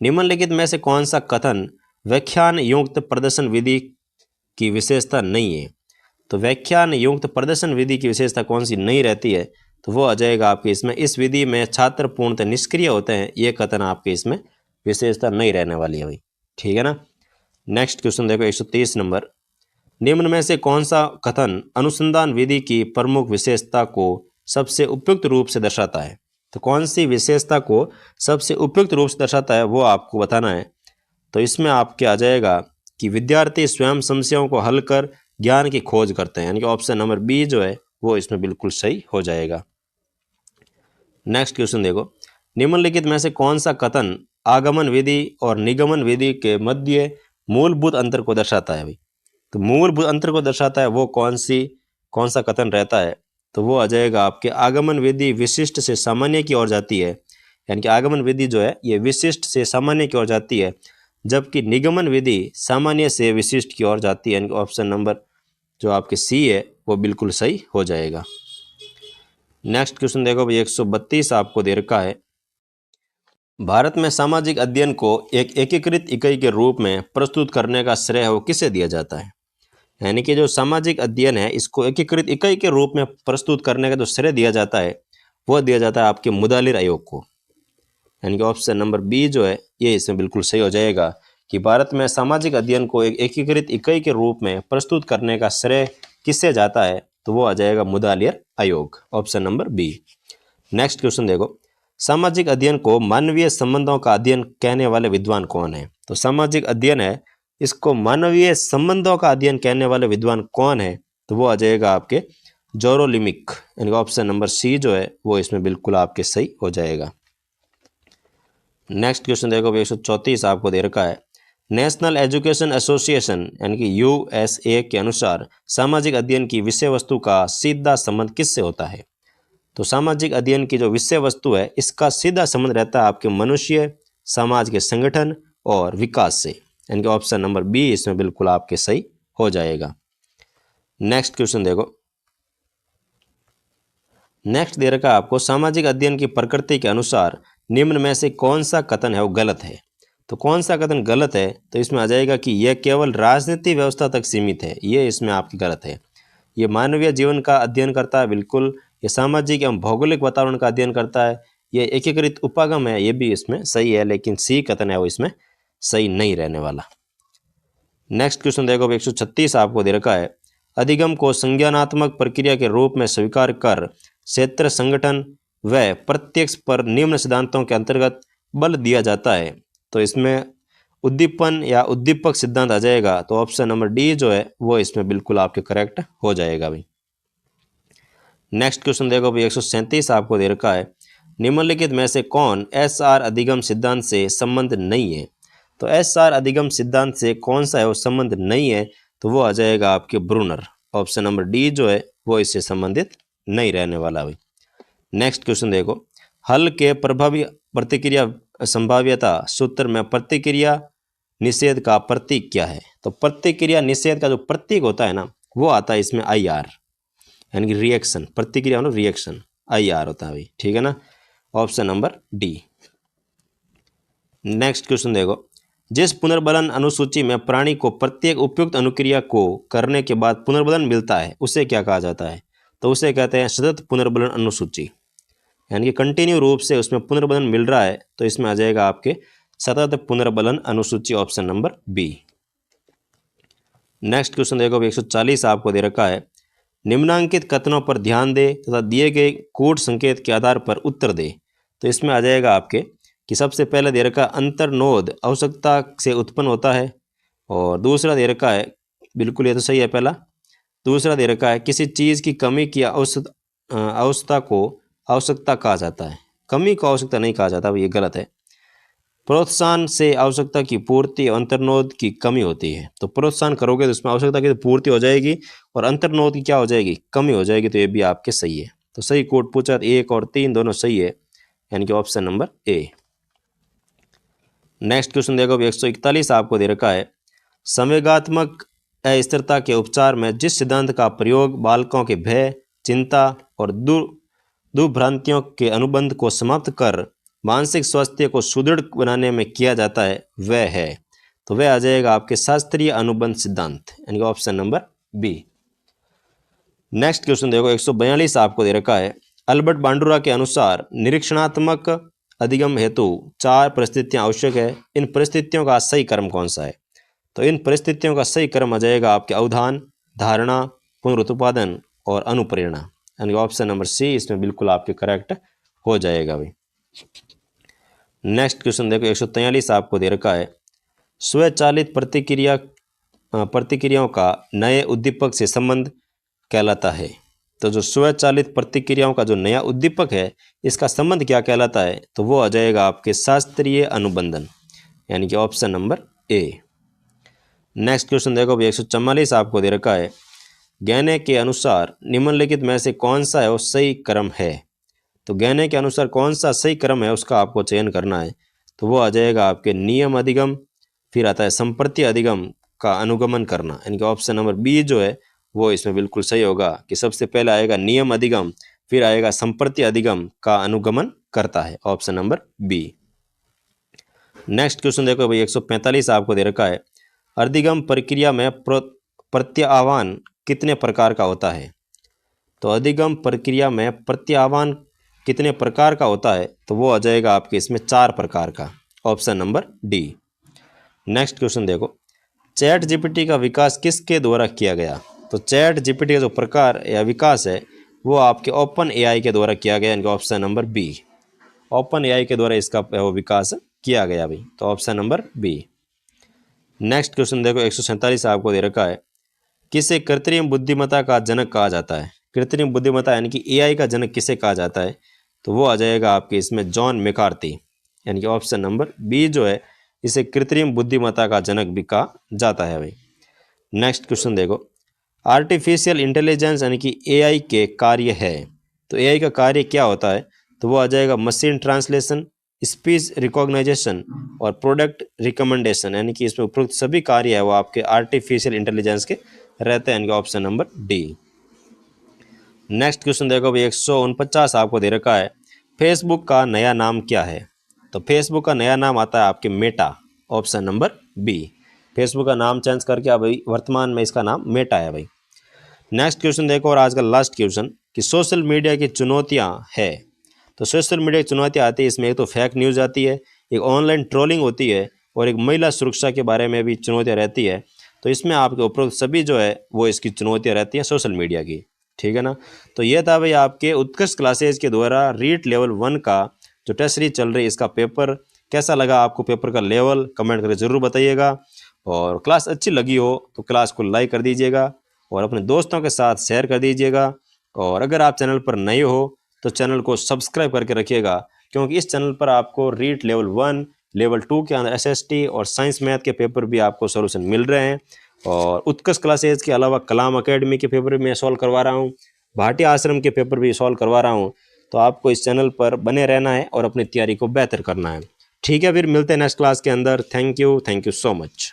निम्नलिखित में से कौन सा कथन व्याख्यान युक्त प्रदर्शन विधि की विशेषता नहीं है। तो व्याख्यान युक्त प्रदर्शन विधि की विशेषता कौन सी नहीं रहती है, तो वो आ जाएगा आपके इसमें इस विधि में छात्र पूर्णतः निष्क्रिय होते हैं, ये कथन आपके इसमें विशेषता नहीं रहने वाली है भाई, ठीक है ना। नेक्स्ट क्वेश्चन देखो, 130 नंबर, निम्न में से कौन सा कथन अनुसंधान विधि की प्रमुख विशेषता को सबसे उपयुक्त रूप से दर्शाता है। तो कौन सी विशेषता को सबसे उपयुक्त रूप से दर्शाता है वो आपको बताना है। तो इसमें आपके आ जाएगा कि विद्यार्थी स्वयं समस्याओं को हल कर ज्ञान की खोज करते हैं, यानी कि ऑप्शन नंबर बी जो है वो इसमें बिल्कुल सही हो जाएगा। नेक्स्ट क्वेश्चन देखो, निम्नलिखित में से कौन सा कथन आगमन विधि और निगमन विधि के मध्य मूलभूत अंतर को दर्शाता है भाई। तो मूलभूत अंतर को दर्शाता है वो कौन सा कथन रहता है, तो वो आ जाएगा आपके आगमन विधि विशिष्ट से सामान्य की ओर जाती है, यानी कि आगमन विधि जो है ये विशिष्ट से सामान्य की ओर जाती है, जबकि निगमन विधि सामान्य से विशिष्ट की ओर जाती है, यानी कि ऑप्शन नंबर जो आपके सी है वो बिल्कुल सही हो जाएगा। नेक्स्ट क्वेश्चन देखो भाई 132 आपको दे रखा है, भारत में सामाजिक अध्ययन को एक एकीकृत इकाई के रूप में प्रस्तुत करने का श्रेय वो किसे दिया जाता है, यानी कि जो सामाजिक अध्ययन है इसको एकीकृत इकाई के रूप में प्रस्तुत करने का जो श्रेय दिया जाता है वो दिया जाता है आपके मुदालिर आयोग को, यानी कि ऑप्शन नंबर बी जो है ये इसमें बिल्कुल सही हो जाएगा कि भारत में सामाजिक अध्ययन को एक एकीकृत इकाई के रूप में प्रस्तुत करने का श्रेय किससे जाता है, तो वो आ जाएगा मुदालिर आयोग, option number B. Next question देखो, सामाजिक अध्ययन को मानवीय संबंधों का अध्ययन कहने वाले विद्वान कौन है, तो सामाजिक अध्ययन है इसको मानवीय संबंधों का अध्ययन कहने वाले विद्वान कौन है, तो वो आ जाएगा आपके जोरोलिमिक, यानी ऑप्शन नंबर सी जो है वो इसमें बिल्कुल आपके सही हो जाएगा। नेक्स्ट क्वेश्चन देखो 134 आपको दे रखा है, नेशनल एजुकेशन एसोसिएशन यानी कि यूएसए के अनुसार सामाजिक अध्ययन की विषय वस्तु का सीधा संबंध किससे होता है, तो सामाजिक अध्ययन की जो विषय वस्तु है इसका सीधा संबंध रहता है आपके मनुष्य, समाज के संगठन और विकास से, यानी कि ऑप्शन नंबर बी इसमें बिल्कुल आपके सही हो जाएगा। नेक्स्ट क्वेश्चन देखो, नेक्स्ट दे रखा है आपको, सामाजिक अध्ययन की प्रकृति के अनुसार निम्न में से कौन सा कथन है वो गलत है, तो कौन सा कथन गलत है, तो इसमें आ जाएगा कि यह केवल राजनीतिक व्यवस्था तक सीमित है, ये इसमें आपकी गलत है। ये मानवीय जीवन का अध्ययन करता है, बिल्कुल ये सामाजिक एवं भौगोलिक वातावरण का अध्ययन करता है, ये एकीकृत उपागम है, ये भी इसमें सही है, लेकिन सी कथन है वो इसमें सही नहीं रहने वाला। नेक्स्ट क्वेश्चन देखो 136 आपको दे रखा है, अधिगम को संज्ञानात्मक प्रक्रिया के रूप में स्वीकार कर क्षेत्र संगठन व प्रत्यक्ष पर निम्न सिद्धांतों के अंतर्गत बल दिया जाता है, तो इसमें उद्दीपन या उद्दीपक सिद्धांत आ जाएगा, तो ऑप्शन नंबर डी जो है वो इसमें बिल्कुल आपके करेक्ट हो जाएगा भाई। नेक्स्ट क्वेश्चन देखो भाई 137 आपको दे रखा है, निम्नलिखित में से कौन एसआर अधिगम सिद्धांत से संबंध नहीं है, तो एसआर अधिगम सिद्धांत से कौन सा है वो संबंध नहीं है, तो वो आ जाएगा आपके ब्रूनर, ऑप्शन नंबर डी जो है वो इससे संबंधित नहीं रहने वाला भाई। नेक्स्ट क्वेश्चन देखो, हल के प्रभावी प्रतिक्रिया संभाव्यता सूत्र में प्रतिक्रिया निषेध का प्रतीक क्या है, तो प्रतिक्रिया निषेध का जो प्रतीक होता है ना वो आता है इसमें आई आर, यानी कि रिएक्शन, प्रतिक्रिया मतलब रिएक्शन आई आर होता है भाई, ठीक है ना, option number D. Next question देखो, जिस पुनर्बलन अनुसूची में प्राणी को प्रत्येक उपयुक्त अनुक्रिया को करने के बाद पुनर्बलन मिलता है उसे क्या कहा जाता है, तो उसे कहते हैं सतत पुनर्बलन अनुसूची, यानी कि कंटिन्यू रूप से उसमें पुनर्बलन मिल रहा है, तो इसमें आ जाएगा आपके सतत पुनर्बलन अनुसूची, option number B. Next question देखो 140 आपको दे रखा है, निम्नांकित कथनों पर ध्यान दे तथा दिए गए कूट संकेत के आधार पर उत्तर दे, तो इसमें आ जाएगा आपके कि सबसे पहले दे रखा अंतर्नोद आवश्यकता से उत्पन्न होता है, और दूसरा दे रखा है, बिल्कुल ये तो सही है पहला, दूसरा दे रखा है किसी चीज़ की कमी की अवस्था को आवश्यकता कहा जाता है, कमी को आवश्यकता नहीं कहा जाता, ये गलत है। प्रोत्साहन से आवश्यकता की पूर्ति और अंतर्नोद की कमी होती है, तो प्रोत्साहन करोगे तो उसमें आवश्यकता की पूर्ति हो जाएगी और अंतर्नोद की क्या हो जाएगी, कमी हो जाएगी, तो ये भी आपके सही है। तो सही कोड पूछा 1 और 3 दोनों सही है, यानी कि option number A. Next question देखो 141 आपको दे रखा है, संवेगात्मक अस्थिरता के उपचार में जिस सिद्धांत का प्रयोग बालकों के भय, चिंता और दुर्भ्रांतियों के अनुबंध को समाप्त कर मानसिक स्वास्थ्य को सुदृढ़ बनाने में किया जाता है वह है, तो वह आ जाएगा आपके शास्त्रीय अनुबंध सिद्धांत, यानी कि option number B. Next question देखो 142 आपको दे रखा है, अल्बर्ट बांडुरा के अनुसार निरीक्षणात्मक अधिगम हेतु 4 परिस्थितियां आवश्यक है, इन परिस्थितियों का सही क्रम कौन सा है, तो इन परिस्थितियों का सही क्रम आ जाएगा आपके अवधान, धारणा, पुनरुत्पादन और अनुप्रेरणा, यानी ऑप्शन नंबर सी इसमें बिल्कुल आपके करेक्ट हो जाएगा भाई। नेक्स्ट क्वेश्चन देखो 143 आपको दे रखा है, स्वचालित प्रतिक्रियाओं का नए उद्दीपक से संबंध कहलाता है, तो जो स्वचालित प्रतिक्रियाओं का जो नया उद्दीपक है इसका संबंध क्या कहलाता है, तो वो आ जाएगा आपके शास्त्रीय अनुबंधन, यानी कि option number A. Next question देखो भाई 144 आपको दे रखा है, गहने के अनुसार निम्नलिखित में से कौन सा है वो सही क्रम है। तो गहने के अनुसार कौन सा सही क्रम है उसका आपको चयन करना है। तो वो आ जाएगा आपके नियम अधिगम, फिर आता है संप्रति अधिगम का अनुगमन करना, यानी कि ऑप्शन नंबर बी जो है वो इसमें बिल्कुल सही होगा कि सबसे पहले आएगा नियम अधिगम, फिर आएगा संप्रति अधिगम का अनुगमन करता है, option number B. Next question देखो भाई 145 आपको दे रखा है, अधिगम प्रक्रिया में प्रत्याह्वान कितने प्रकार का होता है। तो अधिगम प्रक्रिया में प्रत्याह्वान कितने प्रकार का होता है, तो वो आ जाएगा आपके इसमें 4 प्रकार का, option number D. Next question देखो, चैट जीपीटी का विकास किसके द्वारा किया गया। तो चैट जीपीटी का जो प्रकार या विकास है वो आपके ओपन एआई के द्वारा किया गया, इनका option number B. Open AI के द्वारा इसका वो विकास किया गया भाई, तो option number B. Next question देखो 147 आपको दे रखा है, किसे कृत्रिम बुद्धिमत्ता का जनक कहा जाता है। कृत्रिम बुद्धिमत्ता यानी कि एआई का जनक किसे कहा जाता है, तो वो आ जाएगा आपके इसमें जॉन मैकार्थी, यानी कि ऑप्शन नंबर बी जो है इसे कृत्रिम बुद्धिमत्ता का जनक भी कहा जाता है भाई। नेक्स्ट क्वेश्चन देखो, आर्टिफिशियल इंटेलिजेंस यानी कि एआई के कार्य है। तो एआई का कार्य क्या होता है, तो वो आ जाएगा मशीन ट्रांसलेशन, स्पीच रिकॉग्नाइजेशन और प्रोडक्ट रिकमेंडेशन, यानी कि इसमें उपरोक्त सभी कार्य है वो आपके आर्टिफिशियल इंटेलिजेंस के रहते हैं, यानी कि option number D. Next question देखो भाई 149 आपको दे रखा है, फेसबुक का नया नाम क्या है। तो फेसबुक का नया नाम आता है आपके Meta, option number B. Facebook का नाम चेंज करके अभी वर्तमान में इसका नाम मेटा है भाई। नेक्स्ट क्वेश्चन देखो और आज का लास्ट क्वेश्चन कि सोशल मीडिया की चुनौतियां है। तो सोशल मीडिया की चुनौतियां आती है, इसमें एक तो फेक न्यूज़ आती है, एक ऑनलाइन ट्रोलिंग होती है और एक महिला सुरक्षा के बारे में भी चुनौतियां रहती है। तो इसमें आपके उपरोक्त सभी जो है वो इसकी चुनौतियां रहती हैं सोशल मीडिया की, ठीक है ना। तो ये था भाई आपके उत्कृष्ट क्लासेज के द्वारा रीट लेवल 1 का जो टेस्ट सीरीज चल रही है इसका पेपर कैसा लगा आपको, पेपर का लेवल कमेंट करके ज़रूर बताइएगा। और क्लास अच्छी लगी हो तो क्लास को लाइक कर दीजिएगा और अपने दोस्तों के साथ शेयर कर दीजिएगा। और अगर आप चैनल पर नए हो तो चैनल को सब्सक्राइब करके रखिएगा, क्योंकि इस चैनल पर आपको रीट लेवल 1 लेवल 2 के अंदर एसएसटी और साइंस मैथ के पेपर भी आपको सोल्यूशन मिल रहे हैं। और उत्कृष्ट क्लासेज के अलावा कलाम अकेडमी के पेपर भी मैं सॉल्व करवा रहा हूँ, भाटी आश्रम के पेपर भी सॉल्व करवा रहा हूँ। तो आपको इस चैनल पर बने रहना है और अपनी तैयारी को बेहतर करना है। ठीक है, फिर मिलते हैं नेक्स्ट क्लास के अंदर। Thank you so much.